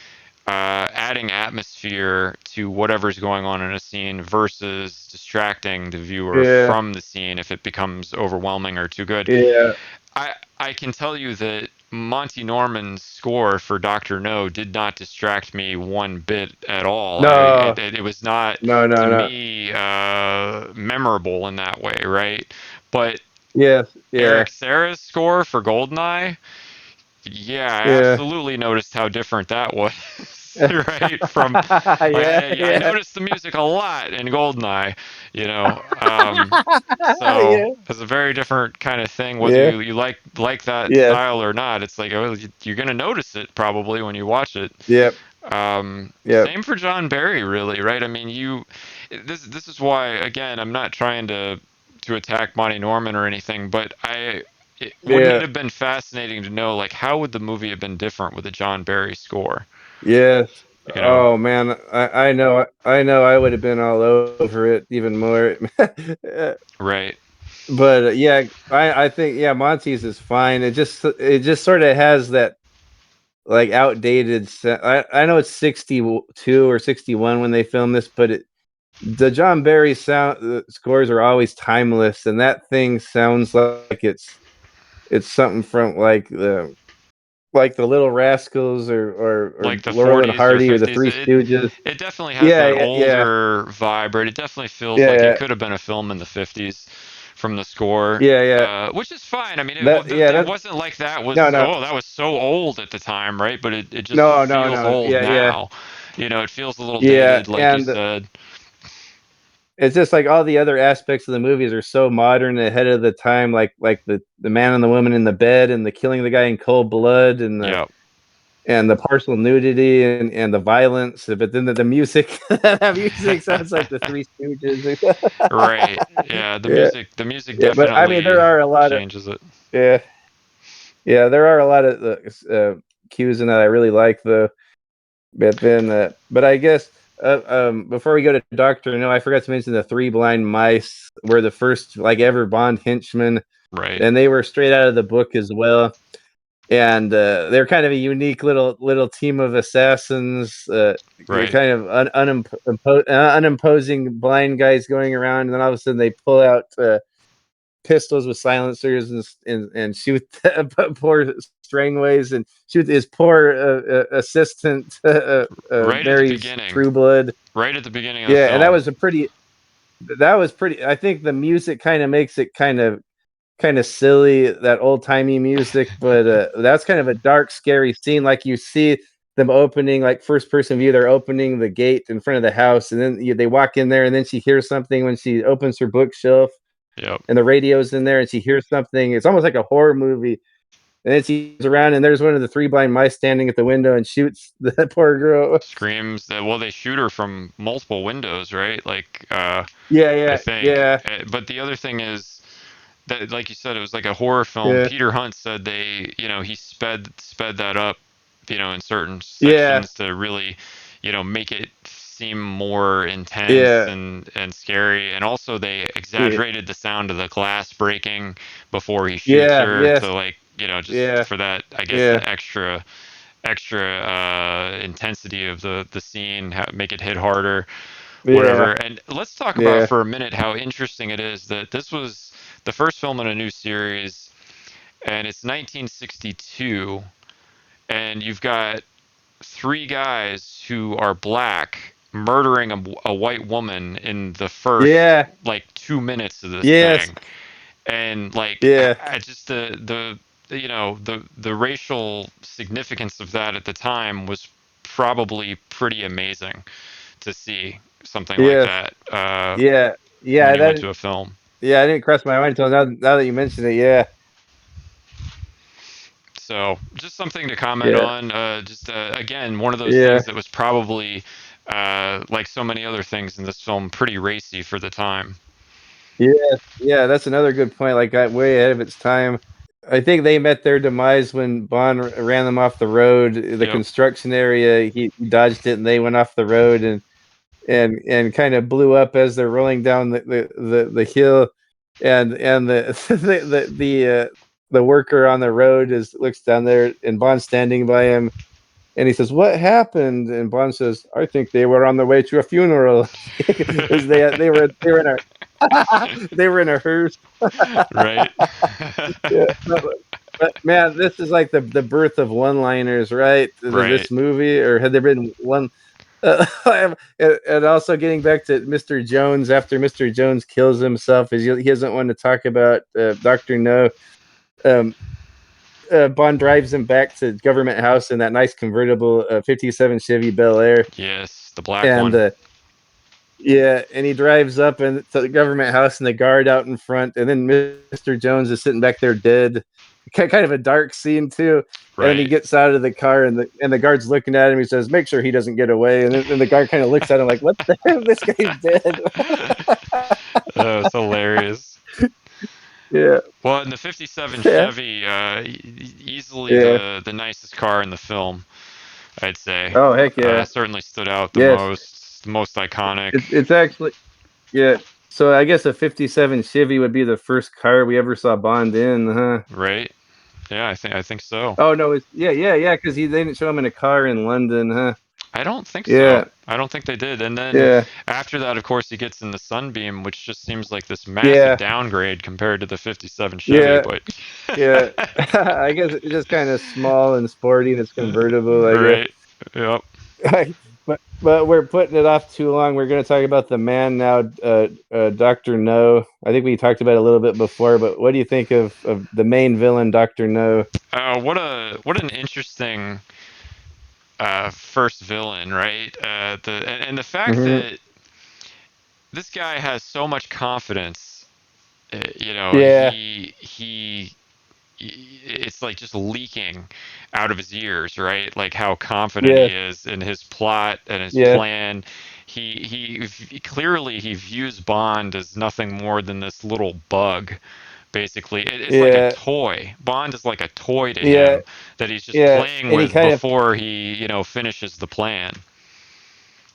adding atmosphere to whatever's going on in a scene versus distracting the viewer from the scene if it becomes overwhelming or too good. Yeah. I can tell you that Monty Norman's score for Doctor No did not distract me one bit at all. No. It was not, to No. me, memorable in that way, right? But Yes. Yeah. Eric Serra's score for Goldeneye, yeah, I Yeah. absolutely noticed how different that was. Right from I Yeah. noticed the music a lot in Goldeneye, you know. So Yeah. it's a very different kind of thing, whether Yeah. you like that Yeah. style or not. It's like, oh, you're gonna notice it probably when you watch it. Yep. Yep. Same for John Barry, really, right? I mean, this is why, again, I'm not trying to attack Monty Norman or anything, but wouldn't it Yeah. have been fascinating to know, like, how would the movie have been different with a John Barry score? Yes. You know, Oh man, I know. I know. I would have been all over it even more. right? But yeah, I think yeah, Monty's is fine. It just sort of has that like outdated. I know it's 62 or 61 when they filmed this, but the John Barry sound scores are always timeless, and that thing sounds like it's something from like the Little Rascals or Like the Laurel and 40s or Hardy or the 50s. Three Stooges. It definitely has Yeah, that yeah, yeah, older vibe, right? It definitely feels like it yeah, could have been a film in the 50s from the score, yeah. which is fine. I mean, it That wasn't like that was, no, no, oh, that was so old at the time, right? But it just feels no. old Yeah, yeah, now. You know, it feels a little yeah, dated, like you and said. it's just like all the other aspects of the movies are so modern, ahead of the time. Like the man and the woman in the bed, and the killing the guy in cold blood, Yeah. and the partial nudity and the violence. But then the music, that music sounds like the Three Stooges. Right. Yeah, Yeah, the music yeah. But I mean, there definitely are a lot of changes it. yeah, yeah. There are a lot of cues in that I really like though. But then, but I guess before we go to Doctor No, I forgot to mention the Three Blind Mice were the first like ever Bond henchmen, Right. and they were straight out of the book as well. And they're kind of a unique little team of assassins, Right. kind of unimposing blind guys going around, and then all of a sudden they pull out pistols with silencers and shoot poor Strangways and shoot his poor assistant Right at the Barry's beginning. True Blood. Right at the beginning of the Yeah, and film. that was pretty. I think the music kind of makes it kind of silly, that old timey music, but that's kind of a dark, scary scene. Like you see them opening, like first person view, they're opening the gate in front of the house, and then they walk in there, and then she hears something when she opens her bookshelf, Yep. and the radio's in there, and she hears something. It's almost like a horror movie. And then she goes around, and there's one of the three blind mice standing at the window and shoots the poor girl. Screams that, well, they shoot her from multiple windows, right? Like I Yeah, think. yeah, But the other thing is that, like you said, it was like a horror film. yeah, Peter Hunt said he sped that up, in certain yeah, sections to really, make it seem more intense yeah, and scary. And also they yeah, exaggerated the sound of the glass breaking before he shoots yeah, her yes, to, like, just yeah, for that, I guess, yeah, the extra intensity of the scene, make it hit harder, yeah, whatever. And let's talk about yeah, for a minute how interesting it is that this was the first film in a new series, and it's 1962, and you've got three guys who are black murdering a white woman in the first, yeah, like, 2 minutes of this yes, thing. And, like, yeah, just the racial significance of that at the time was probably pretty amazing to see something like yes, that yeah, when yeah. you went That to a film. yeah, I didn't cross my mind until now that you mentioned it. Yeah, So just something to comment yeah, on. Just again, one of those yeah, things that was probably, like so many other things in this film, pretty racy for the time. yeah, yeah. That's another good point. Like, got way ahead of its time. I think they met their demise when Bond ran them off the road. The Yep. construction area, he dodged it, and they went off the road and kind of blew up as they're rolling down the hill, and the worker on the road looks down there, and Bond's standing by him, And he says, "What happened?" And Bond says, "I think they were on the way to a funeral." They were in a they were in a hearse. Right. Yeah, but man, this is like the birth of one-liners, right? Right. This movie, or had there been one? And also getting back to Mr. Jones, after Mr. Jones kills himself, is he doesn't want to talk about Doctor No. Um, Bond drives him back to Government House in that nice convertible '57 Chevy Bel Air, Yes, the black and one. yeah, and he drives up and to the Government House, and the guard out in front, and then Mr. Jones is sitting back there dead. Kind of a dark scene too. And then he Right. gets out of the car, and the guard's looking at him. He says, "Make sure he doesn't get away." And then the guard kind of looks at him like, "What the hell? This guy's dead." That was hilarious. Yeah, Well, in the '57 yeah, Chevy, easily yeah. the nicest car in the film, I'd say. Oh heck yeah, Certainly stood out yes. the most iconic. It's actually, yeah. So I guess a '57 Chevy would be the first car we ever saw Bond in, huh? Right? Yeah, I think so. Oh no, it's yeah, because they didn't show him in a car in London, huh? I don't think so. Yeah, I don't think they did. And then yeah, after that, of course, he gets in the Sunbeam, which just seems like this massive yeah, downgrade compared to the '57 Chevy. yeah, But yeah. I guess it's just kind of small and sporty, and it's convertible, I guess. right. Yep. But we're putting it off too long. We're going to talk about the man now, Doctor No. I think we talked about it a little bit before, but what do you think of the main villain, Doctor No? What an interesting first villain, right? And the fact Hmm. that this guy has so much confidence, Yeah, it's like just leaking out of his ears, right? Like how confident he yeah, is in his plot and his yeah, plan. Clearly he views Bond as nothing more than this little bug. Basically, it's like a yeah, toy. Bond is like a toy to yeah, him that he's just yeah. playing And he with kind of, before he, finishes the plan.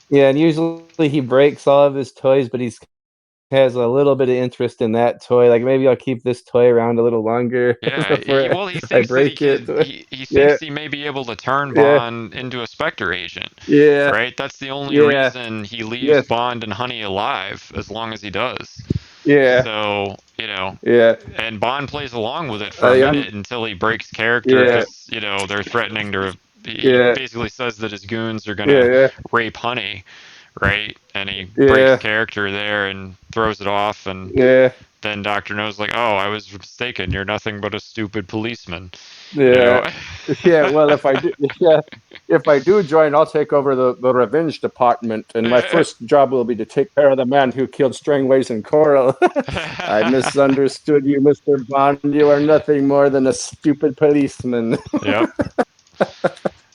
yeah, and usually he breaks all of his toys, but he's has a little bit of interest in that toy. Like, maybe I'll keep this toy around a little longer Yeah, before well, he I thinks that he break it. could. He Yeah, thinks he may be able to turn yeah, Bond into a Spectre agent, yeah, right? That's the only yeah, reason he leaves yes, Bond and Honey alive, as long as he does. yeah, So, yeah. and Bond plays along with it for a I'm, minute until he breaks character yeah, because, they're threatening to. He yeah, basically says that his goons are yeah, gonna yeah, rape Honey, right? And he breaks yeah, character there and throws it off, and yeah, then Doctor No's like, "Oh, I was mistaken. You're nothing but a stupid policeman." You yeah, know. yeah. Well, if I do, yeah, if I do join, I'll take over the revenge department, and my first job will be to take care of the man who killed Strangways and Coral. I misunderstood you, Mr. Bond. You are nothing more than a stupid policeman. Yep.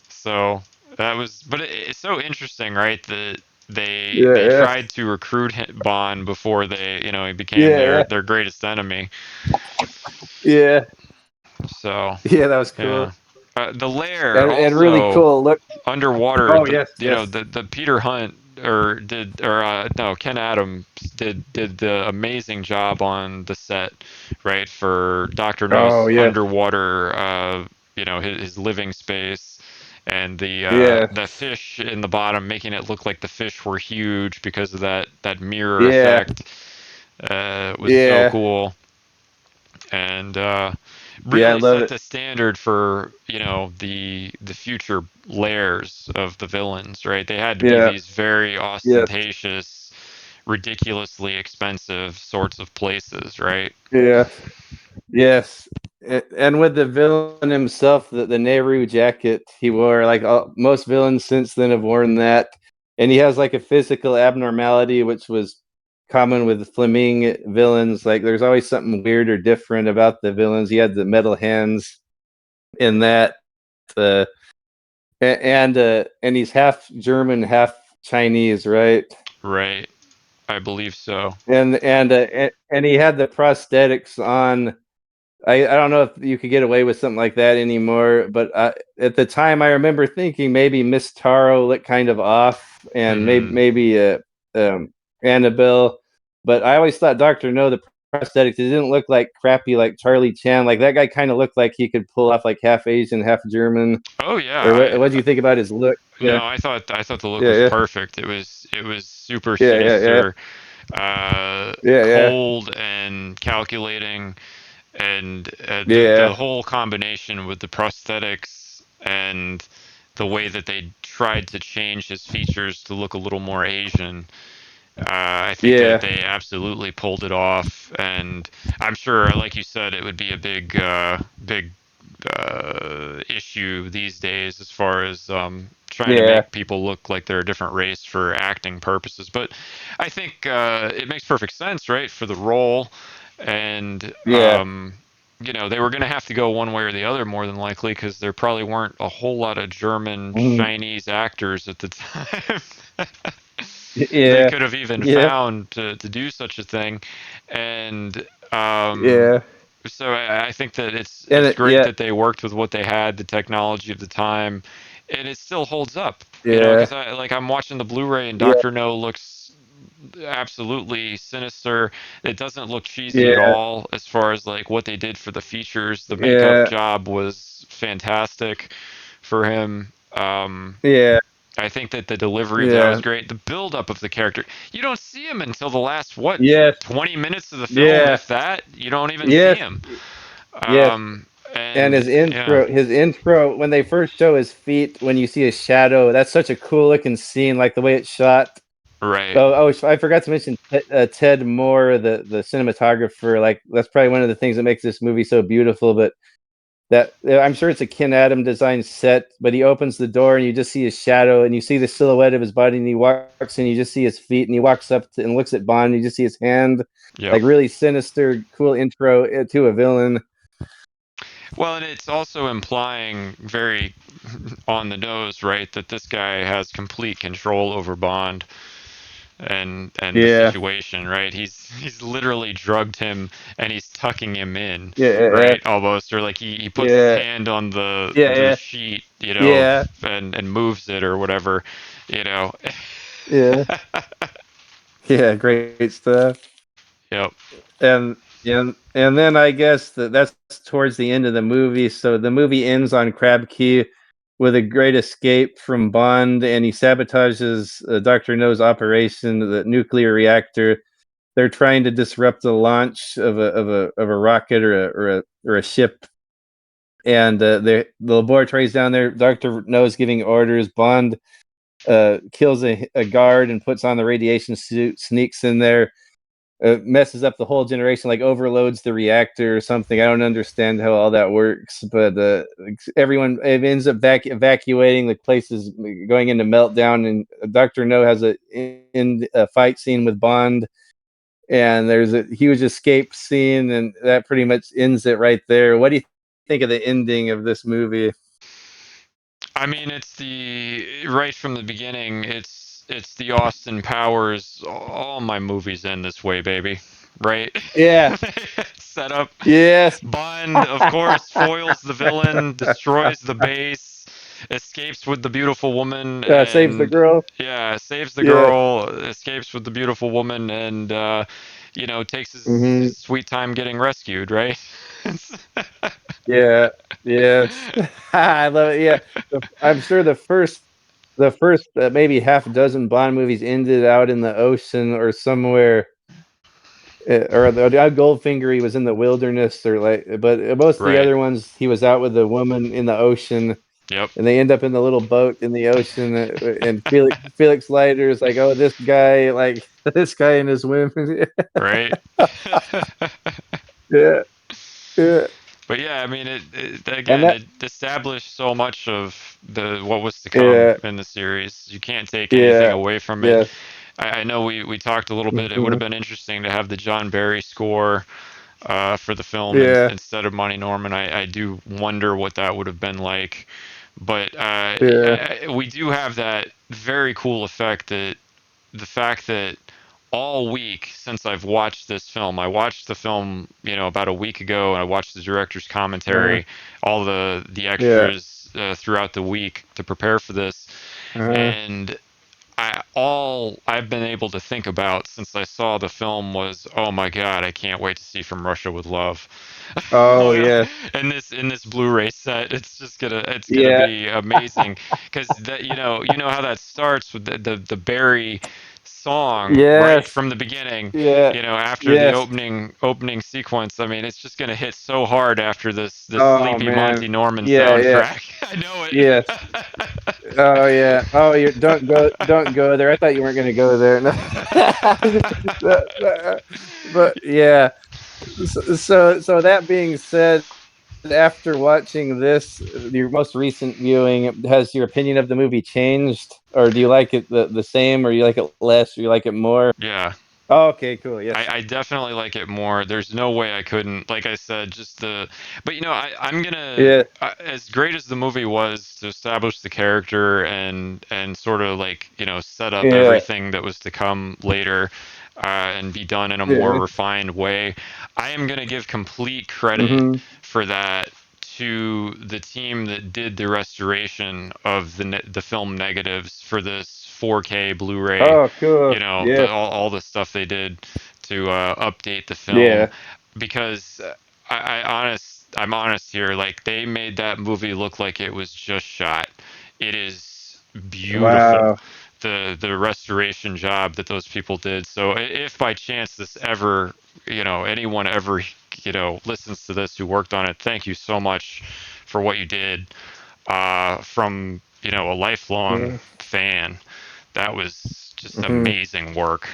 So that was, but it's so interesting, right? That they Yeah, tried to recruit Bond before he became yeah, their greatest enemy. yeah, So yeah. That was yeah, cool, the lair and really also cool. Look. underwater. Oh yes, yes. The Peter Hunt or no, Ken Adams did the amazing job on the set, right, for Doctor Oh No's yes, underwater his living space, and yes, the fish in the bottom, making it look like the fish were huge because of that mirror yeah, effect. Was so yeah, cool, and yeah. I really love set it. the standard for the future layers of the villains, right? They had to be Yeah, these very yes, ostentatious, ridiculously expensive sorts of places, right? yeah. Yes, and with the villain himself, the Nehru jacket he wore, like most villains since then have worn that, and he has like a physical abnormality, which was common with Fleming villains. Like, there's always something weird or different about the villains. He had the metal hands in that, uh, and he's half German, half Chinese, right? Right, I believe so. And he had the prosthetics on. I don't know if you could get away with something like that anymore, but at the time I remember thinking maybe Miss Taro looked kind of off, and Hmm. maybe Annabelle, but I always thought Doctor No, the prosthetics. It didn't look like crappy like Charlie Chan. Like that guy kind of looked like he could pull off like half Asian, half German. Oh yeah. Or what do you think about his look? Yeah. No, I thought the look was Yeah. perfect. It was super Yeah. sinister, Yeah. cold and calculating, and the Yeah. whole combination with the prosthetics and the way that they tried to change his features to look a little more Asian. I think that Yeah. they absolutely pulled it off, and I'm sure, like you said, it would be a big issue these days as far as trying to Yeah. make people look like they're a different race for acting purposes. But I think it makes perfect sense, right, for the role, and Yeah. they were going to have to go one way or the other more than likely because there probably weren't a whole lot of German Mhm. Chinese actors at the time. They Yeah. could have even Yeah. found to do such a thing, and um, Yeah. so I think that And it's great yeah. that they worked with what they had, the technology of the time, and it still holds up. Yeah. Because I'm watching the Blu-ray and Yeah. Doctor No looks absolutely sinister. It doesn't look cheesy at Yeah. all as far as like what they did for the features. The makeup Yeah. job was fantastic for him. Yeah. I think that the delivery of that was Yeah. great. The build-up of the character, you don't see him until the last what Yes. 20 minutes of the film, Yeah. if that. You don't even see Yes. him. Yes. And And yeah, his intro, when they first show his feet, when you see his shadow, that's such a cool looking scene, like the way it's shot. right. Oh, I forgot to mention Ted Moore, the cinematographer. Like that's probably one of the things that makes this movie so beautiful. But I'm sure it's a Ken Adam design set, but he opens the door and you just see his shadow and you see the silhouette of his body and he walks and you just see his feet and he walks up and looks at Bond and you just see his hand, Yep. like really sinister, cool intro to a villain. Well, and it's also implying very on the nose, right, that this guy has complete control over Bond and the Yeah, situation, right? He's literally drugged him and he's tucking him in, yeah, right? Almost, or like he puts his yeah, hand on yeah, the yeah, sheet, yeah, and moves it or whatever, you know. yeah, yeah. Great stuff. Yep. And and then I guess that's towards the end of the movie. So the movie ends on Crab Key with a great escape from Bond, and he sabotages Doctor No's operation, the nuclear reactor. They're trying to disrupt the launch of a rocket or a ship, and the laboratory's down there. Doctor No's giving orders. Bond kills a guard and puts on the radiation suit, sneaks in there, messes up the whole generation, like overloads the reactor or something. I don't understand how all that works, but everyone it ends up evacuating. The place is going into meltdown, and Doctor No has a fight scene with Bond, and there's a huge escape scene, and that pretty much ends it right there. What do you think of the ending of this movie? I mean, it's the right from the beginning. It's the Austin Powers. All my movies end this way, baby. Right? Yeah. Set up. Yes. Bond, of course, foils the villain, destroys the base, escapes with the beautiful woman, Saves the and girl. yeah, saves the Yeah. girl, escapes with the beautiful woman, and takes Hmm. his sweet time getting rescued. Right? Yeah. Yes. I love it. Yeah. I'm sure the first maybe half dozen Bond movies ended out in the ocean or somewhere. Or the Goldfinger, he was in the wilderness, or like, but most of the Right. other ones, he was out with the woman in the ocean, Yep. and they end up in the little boat in the ocean. And Felix Leiter is like, oh, this guy, like this guy and his women. Right. Yeah, yeah, But yeah, I mean, it and again, that, it established so much of the what was to come yeah, in the series. You can't take anything yeah, away from it. yes, I know we talked a little bit. It would have mhm, been interesting to have the John Barry score for the film yeah, instead of Monty Norman. I do wonder what that would have been like. But yeah, we do have that very cool effect that the fact that all week since I've watched this film, I watched the film, about a week ago, and I watched the director's uh, commentary, all the yeah, extras throughout the week to prepare for this, uh, and all I've been able to think about since I saw the film was, oh my God, I can't wait to see From Russia with Love. Oh Yeah, yeah, in this Blu-ray set, it's gonna yeah, be amazing because that you know how that starts with the Barry song right yes, from the beginning. yeah, You know, after the yes. opening sequence. I mean, it's just gonna hit so hard after this Oh Sleepy man, Monty Norman yeah, yeah, soundtrack. I know yes. it. Oh yeah. Oh, you don't go there. I thought you weren't going to go there. No. But yeah. So that being said, after watching this, your most recent viewing, has your opinion of the movie changed, or do you like it the same, or you like it less, or you like it more? Yeah, Oh, okay, cool. Yes. I definitely like it more. There's no way I couldn't. Like I said, just the. But you know, I'm gonna. Yeah. As great as the movie was to establish the character and sort of like set up Yeah. everything that was to come later, and be done in a more Yeah. refined way, I am gonna give complete credit Mhm. for that to the team that did the restoration of the film negatives for this 4K Blu-ray. Oh, cool. You know, Yeah. all the stuff they did to update the film, Yeah. because I'm honest here. Like they made that movie look like it was just shot. It is beautiful. Wow. The restoration job that those people did. So if by chance this ever, anyone ever, listens to this who worked on it, thank you so much for what you did. From a lifelong Yeah. fan, that was just Mhm. amazing work.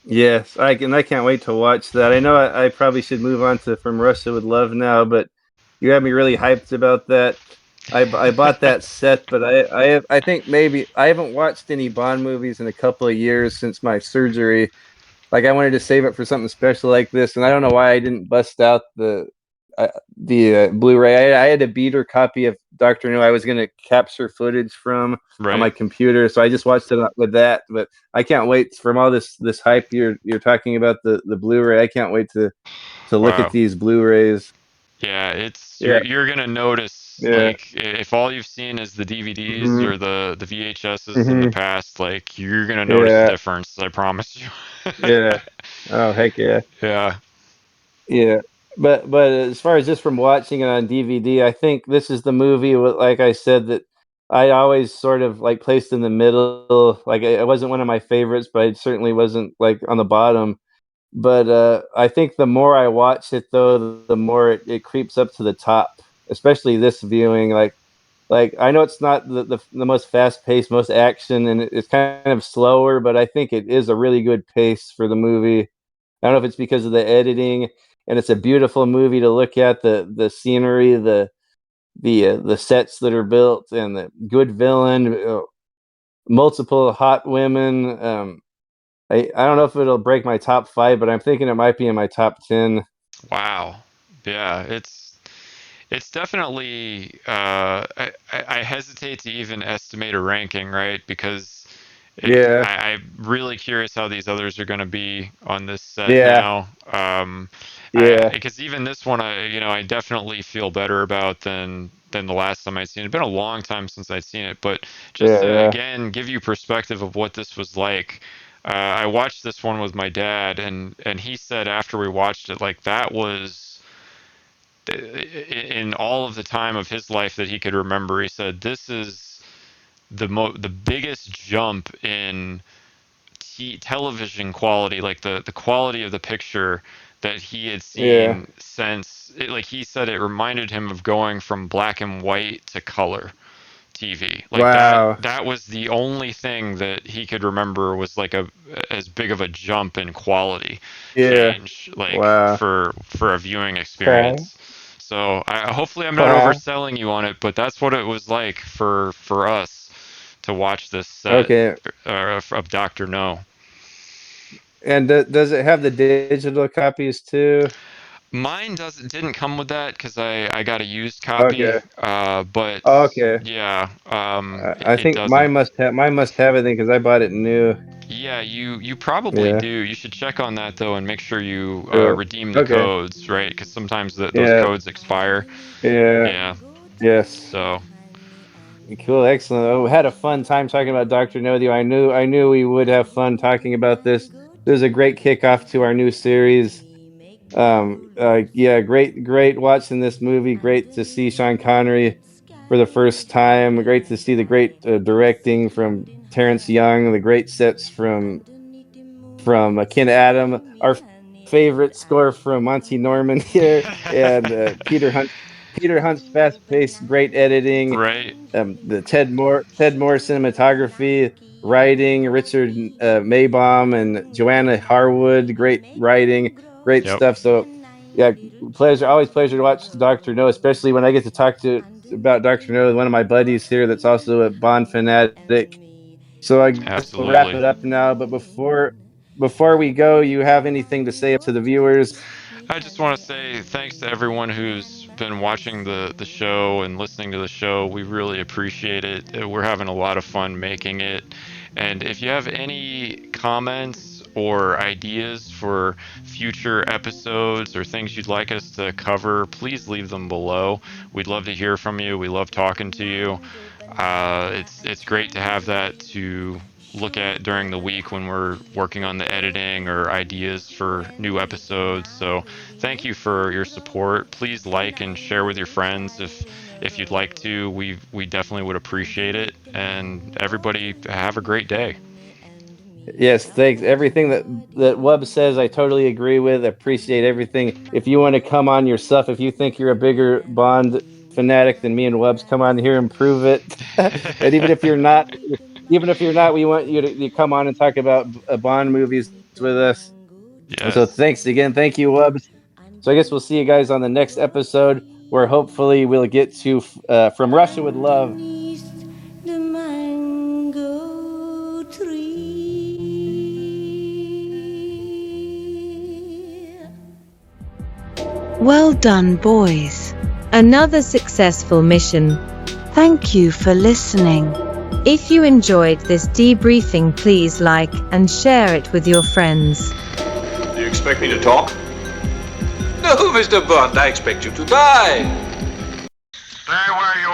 Yes, I can't wait to watch that. I know I probably should move on to From Russia with Love now, but you have me really hyped about that. I bought that set, but I think maybe I haven't watched any Bond movies in a couple of years since my surgery. Like I wanted to save it for something special like this, and I don't know why I didn't bust out uh, the Blu-ray. I had a beater copy of Doctor No. I was going to capture footage from on my Right? computer, so I just watched it with that. But I can't wait from all this hype you're talking about the Blu-ray. I can't wait to look at Wow. these Blu-rays. Yeah, it's Yeah, you're gonna notice, yeah, like, if all you've seen is the DVDs hmm or the VHSs in the hmm past, like you're gonna notice the yeah, difference. I promise you. yeah. Oh heck yeah. Yeah. Yeah, but as far as just from watching it on DVD, I think this is the movie like I said, that I always sort of like placed in the middle. Like it wasn't one of my favorites, but it certainly wasn't like on the bottom. But I think the more I watch it, though, the more it creeps up to the top. Especially this viewing, like I know it's not the most fast paced, most action, and it's kind of slower, but I think it is a really good pace for the movie. I don't know if it's because of the editing, and it's a beautiful movie to look at, the scenery, the sets that are built, and the good villain, multiple hot women. I don't know if it'll break my top five, but I'm thinking it might be in my top 10. Wow. Yeah, it's definitely I hesitate to even estimate a ranking, right? Because Yeah, I'm really curious how these others are going to be on this set yeah, now. I yeah, because even this one, I definitely feel better about than the last time I'd seen it. It's been a long time since I'd seen it, but just yeah, to yeah, again give you perspective of what this was like. I watched this one with my dad, and he said after we watched it, like that was in all of the time of his life that he could remember. He said this is the biggest jump in television quality, like the quality of the picture that he had yeah. seen since like he said it reminded him of going from black and white to color TV. Like Wow. that was the only thing that he could remember was like a as big of a jump in quality Yeah. change, like Wow. for a viewing Okay. experience. So hopefully I'm not Wow. overselling you on it, but that's what it was like for us to watch this set Okay. of Doctor No. And does it have the digital copies too? Mine didn't come with that because I got a used copy. Okay. But Okay. yeah, I it think doesn't. mine must have it then because I bought it new. Yeah, you probably Yeah. do. You should check on that though and make sure you Cool. redeem the Okay. codes, right? Because sometimes those Yeah. codes expire. Yeah. Yeah. Yes. So Cool, excellent. Oh, we had a fun time talking about Dr. No with you. I knew we would have fun talking about this. This is a great kickoff to our new series. Yeah, great watching this movie. Great to see Sean Connery for the first time. Great to see the great directing from Terrence Young, the great sets from Ken Adam, our favorite score from Monty Norman here, and Peter Hunt's fast-paced, great editing, Right. the Ted Moore cinematography, writing, Richard Maybaum and Joanna Harwood, great writing, great Yep. stuff. So yeah, always pleasure to watch Doctor No, especially when I get to talk to about Doctor No with one of my buddies here that's also a Bond fanatic. So I guess we'll wrap Absolutely. it up now. But before we go, you have anything to say to the viewers? I just want to say thanks to everyone who's been watching the show and listening to the show. We really appreciate it. We're having a lot of fun making it. And if you have any comments or ideas for future episodes or things you'd like us to cover, please leave them below. We'd love to hear from you. We love talking to you. It's great to have that to look at during the week when we're working on the editing or ideas for new episodes. So thank you for your support. Please like and share with your friends if you'd like to. We definitely would appreciate it. And everybody have a great day. Yes, thanks. Everything that Wub says, I totally agree with. Appreciate everything. If you want to come on yourself, if you think you're a bigger Bond fanatic than me and Wubs, come on here and prove it. And even if you're not, we want you to come on and talk about Bond movies with us. So Yes. thanks again. Thank you, Wubs. So I guess we'll see you guys on the next episode where hopefully we'll get to From Russia with Love. The mango tree. Well done, boys. Another successful mission. Thank you for listening. If you enjoyed this debriefing, please like and share it with your friends. Do you expect me to talk? No, Mr. Bond, I expect you to die. Stay where you